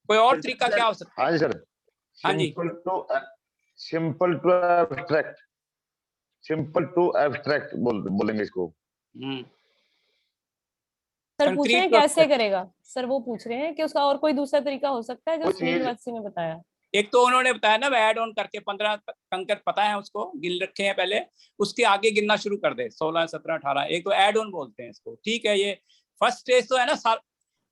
कोई और तरीका क्या हो सकता है? हाँ जी सर, हाँ जी, सिंपल टू एब्स्ट्रैक्ट बोलेंगे इसको। सर पूछ रहे हैं कैसे करेगा? सर वो पूछ रहे हैं कि उसका और कोई दूसरा तरीका हो सकता है जो श्रीनिवासी ने बताया? एक तो उन्होंने बताया ना ऐड ऑन करके 15 कंकर पता है उसको, गिन रखे हैं पहले, उसके आगे गिनना शुरू कर दे 16 17 18। एक तो ऐड ऑन बोलते हैं इसको, ठीक है। ये फर्स्ट स्टेज तो है ना,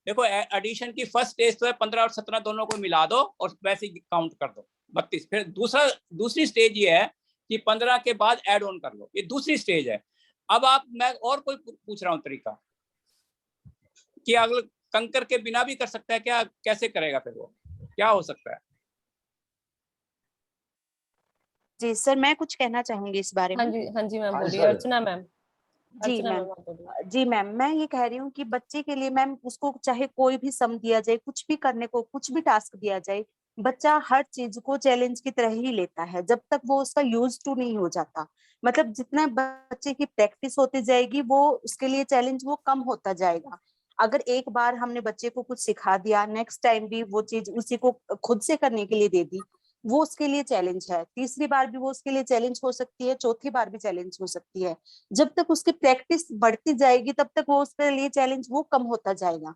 देखो एडिशन की फर्स्ट स्टेज तो है 15 और 17 दोनों को मिला दो और वैसे ही काउंट कर दो 32। फिर दूसरी स्टेज ये है कि 15 के बाद ऐड ऑन कर लो, ये दूसरी स्टेज है। अब मैं और कोई पूछ रहा हूँ तरीका कि अगले कंकर के बिना भी कर सकता है क्या? कैसे करेगा फिर वो, क्या हो सकता है? जी सर, मैं कुछ कहना चाहूंगी इस बारे में। हाँ जी मैम बोलिए। अर्चना मैम। जी मैम, जी मैम, मैं ये कह रही हूँ कि बच्चे के लिए मैम उसको चाहे कोई भी सम दिया जाए, कुछ भी करने को, कुछ भी टास्क दिया जाए, बच्चा हर चीज को चैलेंज की तरह ही लेता है जब तक वो उसका यूज टू नहीं हो जाता। मतलब जितना बच्चे की प्रैक्टिस होती जाएगी वो उसके लिए चैलेंज वो कम होता जाएगा। अगर एक बार हमने बच्चे को कुछ सिखा दिया, नेक्स्ट टाइम भी वो चीज उसी को खुद से करने के लिए दे दी, वो उसके लिए चैलेंज है। तीसरी बार भी वो उसके लिए चैलेंज हो सकती है, चौथी बार भी चैलेंज हो सकती है। जब तक उसकी प्रैक्टिस बढ़ती जाएगी तब तक वो उसके लिए चैलेंज वो कम होता जाएगा।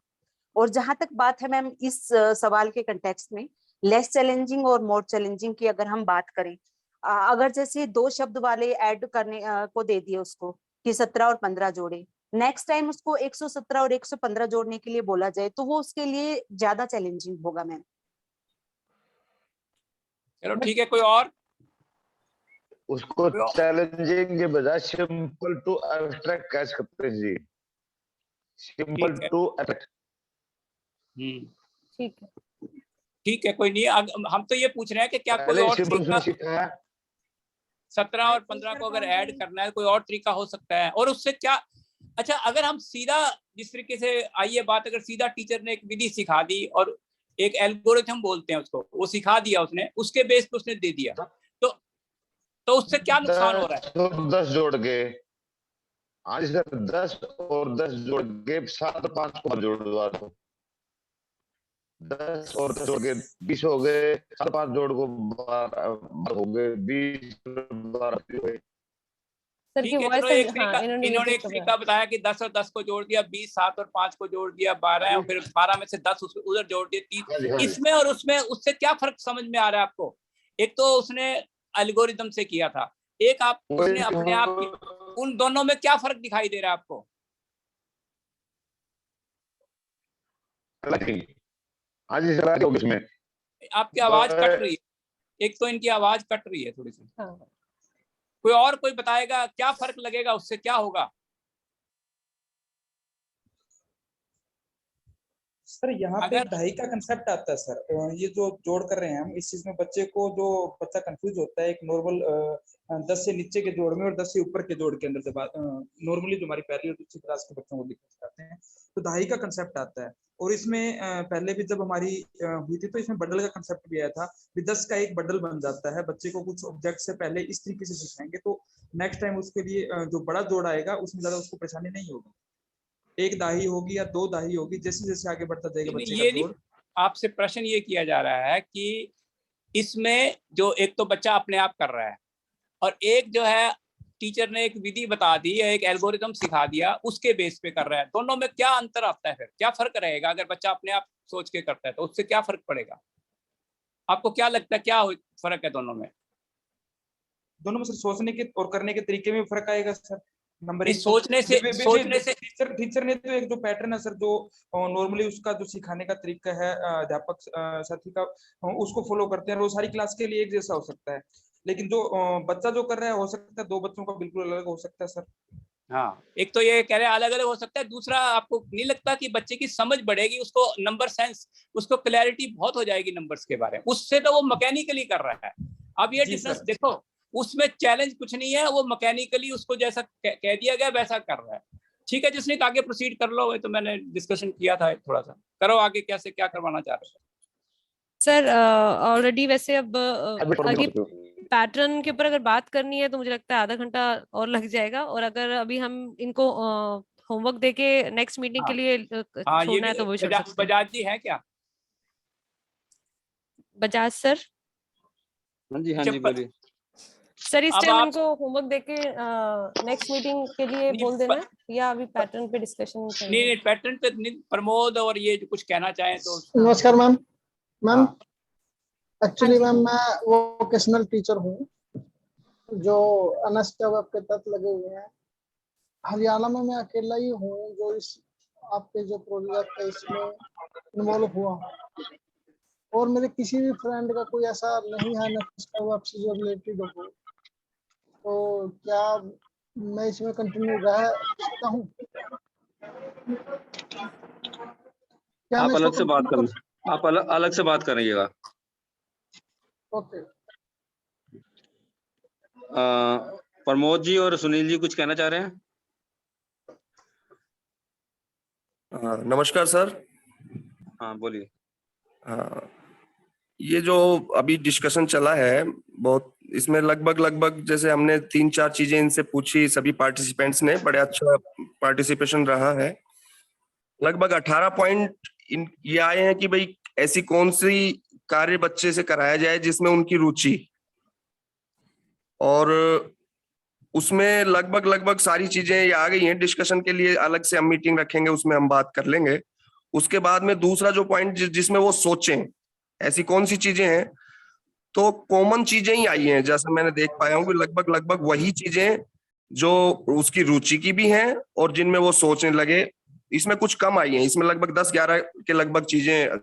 और जहां तक बात है मैम इस सवाल के कंटेक्स्ट में लेस चैलेंजिंग और मोर चैलेंजिंग की अगर हम बात करें, अगर जैसे 2 शब्द वाले ऐड करने को दे दिए उसको कि 17 और 15 जोड़े, नेक्स्ट टाइम उसको 117 और 115 जोड़ने के लिए बोला जाए तो वो उसके लिए ज्यादा चैलेंजिंग होगा मैम। चलो ठीक है, कोई और? उसको चैलेंजिंग के बजाय सिंपल टू एब्स्ट्रैक्ट कह सकते हैं जी, सिंपल टू एब्स्ट्रैक्ट। ठीक है, ठीक है, कोई नहीं। हम तो ये पूछ रहे हैं कि क्या कोई और तरीका 17 और 15 को अगर ऐड करना है, कोई और तरीका हो सकता है? और उससे क्या, अच्छा अगर हम सीधा जिस तरीके से आइए बात, अगर सीधा टीचर ने एक विधि सिखा दी और एक एल्गोरिथम बोलते हैं उसको, वो सिखा दिया उसने, उसके बेस पे उसने दे दिया, तो उससे क्या नुकसान हो रहा है? 10 जोड़ के, आज सर 10 और 10 जोड़ के 7 और 5 को जोड़ दो, 10 और 10 जोड़ के 20 हो गए, 7 5 जोड़ को 12 हो गए, 20 12 हुए। ठीक है, चलो एक तरीका इन्होंने एक तरीका बताया कि 10 और 10 को जोड़ दिया, 20 7 और 5 को जोड़ दिया 12, और फिर 12 में से 10 उधर जोड़ दिए 3। इसमें और उसमें उससे क्या फर्क समझ में आ रहा है आपको? एक तो उसने एल्गोरिथम से किया था, एक आप उसने अपने आप की, उन दोनों में क्या फर्क दिखाई दे रहा है आपको? इसमें आपकी आवाज कट रही है, एक तो इनकी आवाज कट रही है थोड़ी सी। कोई और कोई बताएगा क्या फर्क लगेगा, उससे क्या होगा? सर यहाँ पे दहाई का कंसेप्ट आता है सर, ये जो जोड़ कर रहे हैं हम, इस चीज में बच्चे को, जो बच्चा कंफ्यूज होता है एक नॉर्मल 10 से नीचे के जोड़ में और 10 से ऊपर के जोड़ के अंदर, जब नॉर्मली जो हमारी पहली और दूसरी क्लास के बच्चों को दिखाते हैं तो दहाई का कंसेप्ट आता है। और इसमें पहले भी जब हमारी हुई थी तो इसमें बंडल का कंसेप्ट भी आया था, 10 का एक बंडल बन जाता है। बच्चे को कुछ ऑब्जेक्ट से पहले इस तरीके से सिखाएंगे तो नेक्स्ट टाइम उसके लिए जो बड़ा जोड़ आएगा उसमें ज्यादा उसको परेशानी नहीं होगी। एक दाही होगी या 2 दाही होगी, जैसे जैसे आगे बढ़ता जाएगा बच्चे का जोड़। आपसे प्रश्न ये किया जा रहा है कि इसमें जो एक तो बच्चा अपने आप कर रहा है और एक जो है टीचर ने एक विधि बता दी है, एक एल्गोरिथम सिखा दिया, उसके बेस पे कर रहा है, दोनों में क्या अंतर आता है? फिर क्या फर्क रहेगा? अगर बच्चा अपने आप सोच के करता है तो उससे क्या फर्क पड़ेगा? आपको क्या लगता है, क्या फर्क है दोनों में? दोनों में सर सोचने के और करने के तरीके में फर्क आएगा सर। नंबर नहीं, एक सोचने से टीचर ने तो एक जो पैटर्न है सर, जो नॉर्मली उसका जो सिखाने का तरीका है अध्यापक साथी का, उसको फॉलो करते हैं, वो सारी क्लास के लिए एक जैसा हो सकता है। लेकिन जो बच्चा जो कर रहा है, हो सकता है दो बच्चों का बिल्कुल अलग हो सकता है सर। हाँ, एक तो ये कह रहे हैं अलग अलग हो सकता है, दूसरा आपको नहीं लगता कि बच्चे की समझ बढ़ेगी, उसको नंबर सेंस, उसको क्लैरिटी बहुत हो जाएगी नंबर्स के बारे में, उससे तो वो मैकेनिकली कर रहा है। अब ये डिफरेंस देखो, उसमें चैलेंज कुछ नहीं है, वो मैकेनिकली उसको जैसा कह दिया गया वैसा कर रहा है। ठीक है, जिसने आगे प्रोसीड कर लो, तो मैंने डिस्कशन किया था थोड़ा सा, करो आगे कैसे क्या करवाना चाह रहे हो सर। ऑलरेडी वैसे अब आगे पैटर्न के ऊपर अगर बात करनी है तो मुझे लगता है आधा घंटा और लग जाएगा, और अगर अभी हम इनको होमवर्क देके नेक्स्ट मीटिंग के लिए हाँ, छोड़ना है तो वो छोड़ सकते हैं। बजाज जी है क्या? बजाज सर। हाँ जी बोलिए सर, इस टाइम इनको होमवर्क देके नेक्स्ट मीटिंग के लिए बोल देना है, या अभी पैटर्न पे डिस्कशन चाहिए? नहीं, पैटर्न पे प्रमोद और ये जो कुछ कहना चाहें तो। नमस्कार मैम। मैम एक्चुअली मैम मैं वोकेशनल टीचर हूँ, जो अनस्टा वेब के तहत लगे हुए हैं। हरियाणा में मैं अकेला ही हूँ जो इस आपके जो प्रोजेक्ट है इसमें इन्वॉल्व हुआ, और मेरे किसी भी फ्रेंड का कोई ऐसा नहीं है अनस्टा वेब से जो रिलेटेड हो। तो क्या मैं इसमें कंटिन्यू रह सकता हूँ? आप अलग से बात कर, आप अलग से बात करिएगा। ओके। प्रमोद जी और सुनील जी कुछ कहना चाह रहे हैं? नमस्कार सर। हाँ बोलिए। हाँ, ये जो अभी डिस्कशन चला है बहुत, इसमें लगभग जैसे हमने 3-4 चीजें इनसे पूछी, सभी पार्टिसिपेंट्स ने बड़े अच्छा पार्टिसिपेशन रहा है। लगभग 18 पॉइंट ये आए हैं कि भाई ऐसी कौन सी कार्य बच्चे से कराया जाए जिसमें उनकी रुचि, और उसमें लगभग सारी चीजें ये आ गई हैं। डिस्कशन के लिए अलग से हम मीटिंग रखेंगे, उसमें हम बात कर लेंगे। उसके बाद में दूसरा जो पॉइंट जिसमें वो सोचें ऐसी कौन सी चीजें हैं, तो कॉमन चीजें ही आई हैं, जैसा मैंने देख पाया हूँ कि लगभग वही चीजें जो उसकी रुचि की भी हैं और जिनमें वो सोचने लगे। इसमें कुछ कम आई हैं, इसमें लगभग 10-11 के लगभग चीजें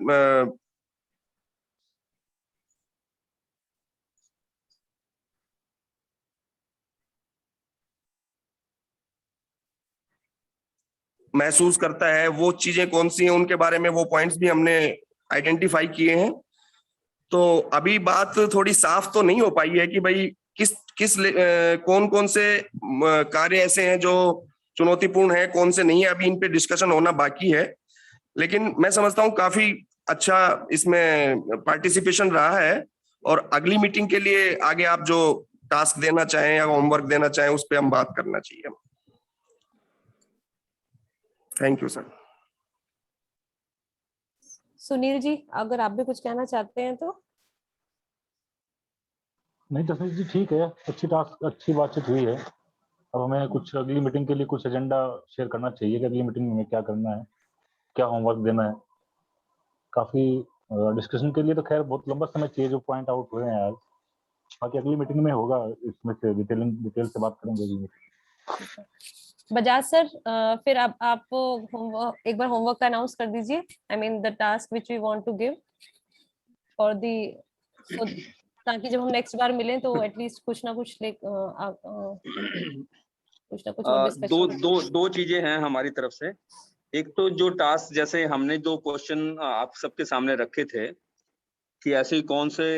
महसूस करता है। वो चीजें कौन सी हैं उनके बारे में वो पॉइंट्स भी हमने आइडेंटिफाई किए हैं। तो अभी बात थोड़ी साफ तो नहीं हो पाई है कि भाई कौन से कार्य ऐसे हैं जो चुनौतीपूर्ण है, कौन से नहीं है। अभी इन पे डिस्कशन होना बाकी है, लेकिन मैं समझता हूँ काफी अच्छा इसमें पार्टिसिपेशन रहा है। और अगली मीटिंग के लिए आगे आप जो टास्क देना चाहें या होमवर्क देना चाहें उस पर हम बात करना चाहिए। Thank you sir. Sunil ji, अगर आप भी कुछ कहना चाहते हैं तो। नहीं जसमीत जी ठीक है, अच्छी बातचीत हुई है। अब हमें कुछ अगली मीटिंग के लिए कुछ एजेंडा शेयर करना चाहिए कि अगली मीटिंग में क्या करना है, क्या होमवर्क देना है। काफी डिस्कशन के लिए तो खैर बहुत लंबा समय चाहिए जो पॉइंट आउट हुए हैं आज। बाकी अगली मीटिंग में होगा, इसमें से डिटेल से बात करेंगे अगली मीटिंग। बजाज सर, फिर अब आप एक बार होमवर्क का अनाउंस कर दीजिए। I mean the task which we want to give for the, ताकि जब हम नेक्स्ट बार मिलें तो एटलीस्ट कुछ ना कुछ दो चीजें हैं हमारी तरफ से। एक तो जो टास्क, जैसे हमने जो क्वेश्चन आप सबके सामने रखे थे कि ऐसे कौन से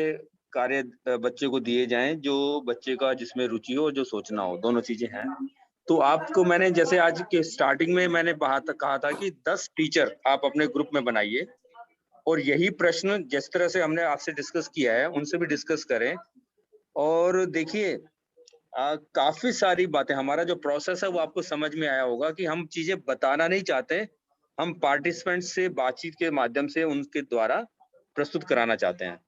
कार्य बच्चे को दिए जाएं जो बच्चे का जिसमें रुचि हो, जो सोचना हो, दोनों चीजें हैं। तो आपको मैंने जैसे आज के स्टार्टिंग में मैंने कहा था कि 10 टीचर आप अपने ग्रुप में बनाइए, और यही प्रश्न जिस तरह से हमने आपसे डिस्कस किया है उनसे भी डिस्कस करें। और देखिए काफी सारी बातें, हमारा जो प्रोसेस है वो आपको समझ में आया होगा कि हम चीजें बताना नहीं चाहते, हम पार्टिसिपेंट से बातचीत के माध्यम से उनके द्वारा प्रस्तुत कराना चाहते हैं।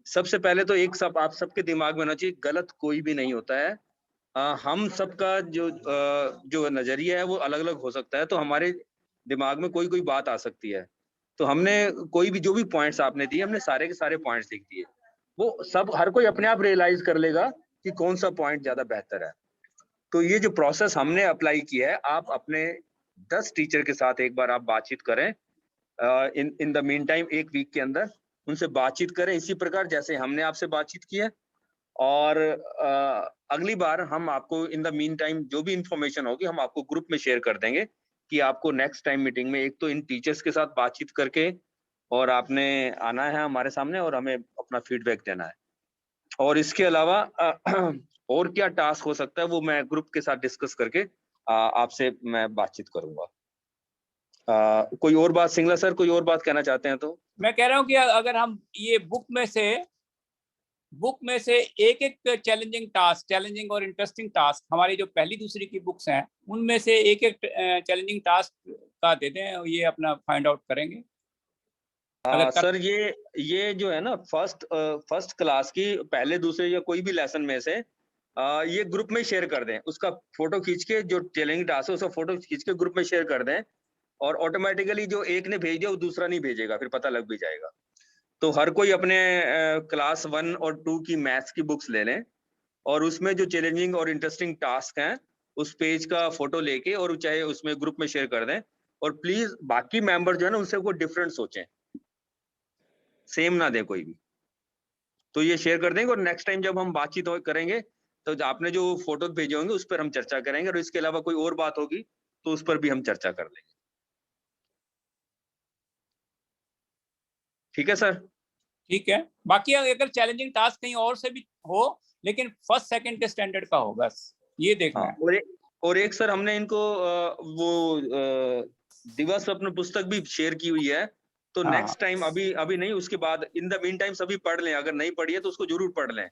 सबसे पहले तो आप सबके दिमाग में होना चाहिए, गलत कोई भी नहीं होता है। हम सबका जो नजरिया है वो अलग अलग हो सकता है, तो हमारे दिमाग में कोई बात आ सकती है। तो हमने कोई भी जो भी पॉइंट्स आपने दिए, हमने सारे के सारे पॉइंट्स लिख दिए। वो सब हर कोई अपने आप रियलाइज कर लेगा कि कौन सा पॉइंट ज्यादा बेहतर है। तो ये जो प्रोसेस हमने अप्लाई किया है, आप अपने 10 टीचर के साथ एक बार आप बातचीत करें, in the meantime 1 week के अंदर उनसे बातचीत करें इसी प्रकार जैसे हमने आपसे बातचीत की है। और अगली बार हम आपको इन द मीन टाइम जो भी इंफॉर्मेशन होगी हम आपको ग्रुप में शेयर कर देंगे कि आपको नेक्स्ट टाइम मीटिंग में एक तो इन टीचर्स के साथ बातचीत करके और आपने आना है हमारे सामने और हमें अपना फीडबैक देना है। और इसके अलावा और क्या टास्क हो सकता है वो मैं ग्रुप के साथ डिस्कस करके आपसे मैं बातचीत करूंगा। कोई और बात सिंगला सर, कोई और बात कहना चाहते हैं तो? मैं कह रहा हूँ कि अगर हम ये बुक में से एक एक चैलेंजिंग और इंटरेस्टिंग टास्क हमारी जो पहली दूसरी की बुक्स हैं उनमें से एक एक चैलेंजिंग टास्क का दे दें, ये अपना फाइंड आउट करेंगे। सर ये जो है ना फर्स्ट क्लास की पहले दूसरे या कोई भी लेसन में से ये ग्रुप में शेयर कर दें, उसका फोटो खींच के जो चैलेंजिंग टास्क है उसका फोटो खींच के ग्रुप में शेयर कर दें और ऑटोमेटिकली जो एक ने भेज दिया वो दूसरा नहीं भेजेगा, फिर पता लग भी जाएगा। तो हर कोई अपने क्लास 1 और 2 की मैथ्स की बुक्स ले लें और उसमें जो चैलेंजिंग और इंटरेस्टिंग टास्क हैं उस पेज का फोटो लेके और चाहे उसमें ग्रुप में शेयर कर दें। और प्लीज बाकी मेंबर जो है ना उनसे कोई डिफरेंट सोचें, सेम ना दे कोई भी। तो ये शेयर कर देंगे और नेक्स्ट टाइम जब हम बातचीत करेंगे तो आपने जो फोटो भेजे होंगे उस पर हम चर्चा करेंगे और इसके अलावा कोई और बात होगी तो उस पर भी हम चर्चा कर लेंगे। ठीक है सर? ठीक है। बाकी अगर चैलेंजिंग टास्क कहीं और से भी हो लेकिन फर्स्ट सेकंड के स्टैंडर्ड का हो, बस ये देखना है। और एक सर हमने इनको वो दिवा स्वप्न पुस्तक भी शेयर की हुई है, तो नेक्स्ट टाइम अभी नहीं, उसके बाद इन द मीन टाइम सभी पढ़ लें, अगर नहीं पढ़ी है तो उसको जरूर पढ़ लें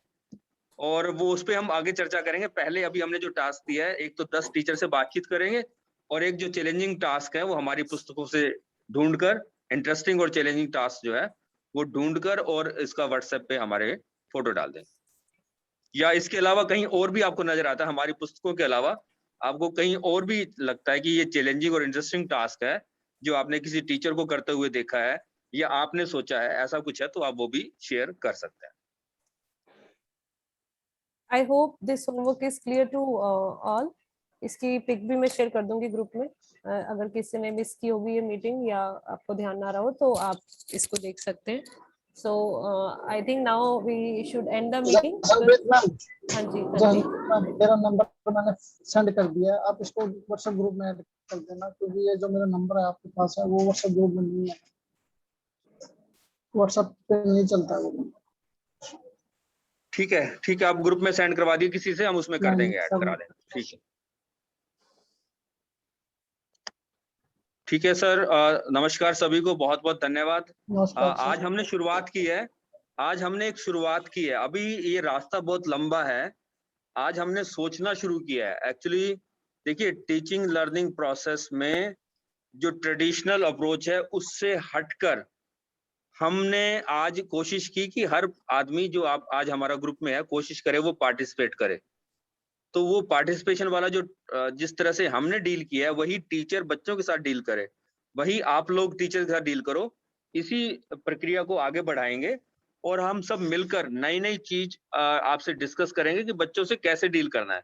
और वो उस पर हम आगे चर्चा करेंगे। पहले अभी हमने जो टास्क दिया है, एक तो 10 टीचर से बातचीत करेंगे और एक जो चैलेंजिंग टास्क है वो हमारी पुस्तकों से ढूंढकर, इंटरेस्टिंग और चैलेंजिंग टास्क जो है वो ढूंढकर और इसका व्हाट्सएप पे हमारे फोटो डाल दें। या इसके अलावा कहीं और भी आपको नजर आता है हमारी पुस्तकों के अलावा आपको कहीं और भी लगता है कि ये चैलेंजिंग और इंटरेस्टिंग टास्क है जो आपने किसी टीचर को करते हुए देखा है या आपने सोचा है, ऐसा कुछ है तो आप वो भी शेयर कर सकते हैं। I hope this homework is clear to all. इसकी पिक भी मैं शेयर कर दूंगी ग्रुप में। अगर किसी ने मिस की होगी ये मीटिंग या आपको ध्यान ना रहा हो तो आप इसको देख सकते हैं। So I think now we should end the meeting. हाँ जी मेरा नंबर मैंने सेंड कर दिया, आप इसको व्हाट्सएप ग्रुप में ऐड कर देना क्योंकि ये जो मेरा नंबर है आपके पास है वो व्हाट्सएप ग्रुप में नहीं है, व्हाट्सएप पे नहीं चलता वो। ठीक है, आप ग्रुप में सेंड करवा दिए किसी से, हम उसमें कर देंगे, ऐड करा देंगे। ठीक है सर। नमस्कार सभी को, बहुत बहुत धन्यवाद। आज हमने शुरुआत की है, अभी ये रास्ता बहुत लंबा है। आज हमने सोचना शुरू किया है। एक्चुअली देखिए, टीचिंग लर्निंग प्रोसेस में जो ट्रेडिशनल अप्रोच है उससे हटकर हमने आज कोशिश की कि हर आदमी जो आप आज हमारा ग्रुप में है कोशिश करे वो पार्टिसिपेट करे। तो वो पार्टिसिपेशन वाला जो जिस तरह से हमने डील किया है वही टीचर बच्चों के साथ डील करे, वही आप लोग टीचर के साथ डील करो। इसी प्रक्रिया को आगे बढ़ाएंगे और हम सब मिलकर नई नई चीज आपसे डिस्कस करेंगे कि बच्चों से कैसे डील करना है।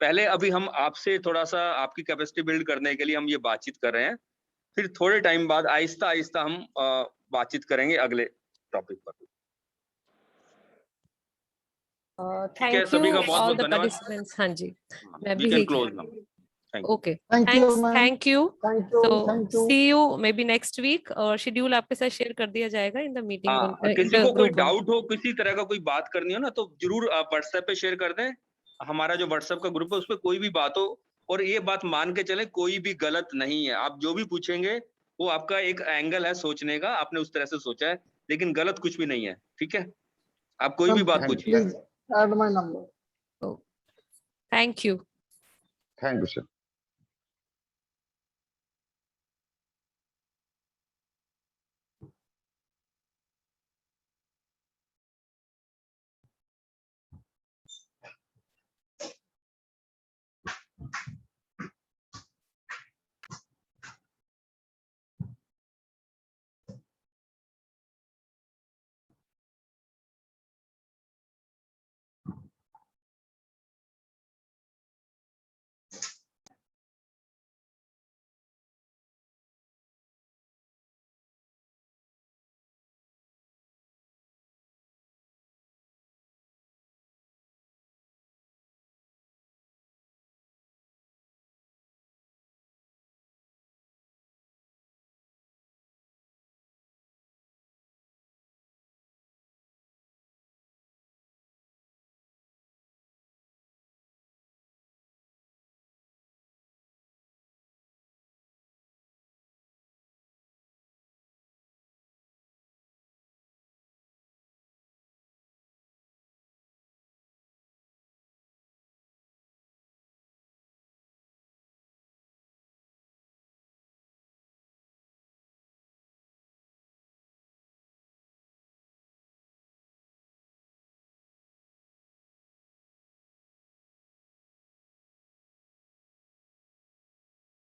पहले अभी हम आपसे थोड़ा सा आपकी कैपेसिटी बिल्ड करने के लिए हम ये बातचीत कर रहे हैं, फिर थोड़े टाइम बाद आहिस्ता आहिस्ता हम बातचीत करेंगे अगले टॉपिक पर। Thank you all the participants. हाँ जी, मैं भी यही ओके, थैंक यू। तो see you maybe next week और शेड्यूल आपके साथ शेयर कर दिया जाएगा इन द मीटिंग। किसी को कोई डाउट हो, किसी तरह का कोई बात करनी हो ना तो जरूर आप व्हाट्सएप पे शेयर कर दें। हमारा जो व्हाट्सएप का ग्रुप है उस पर कोई भी बात हो, और ये बात मान के चले कोई भी गलत नहीं है। आप जो भी पूछेंगे वो आपका एक एंगल है सोचने का, आपने उस तरह से सोचा है, लेकिन गलत कुछ भी नहीं है। ठीक है, आप कोई भी बात पूछिए। Add my number. Thank you. Thank you, sir.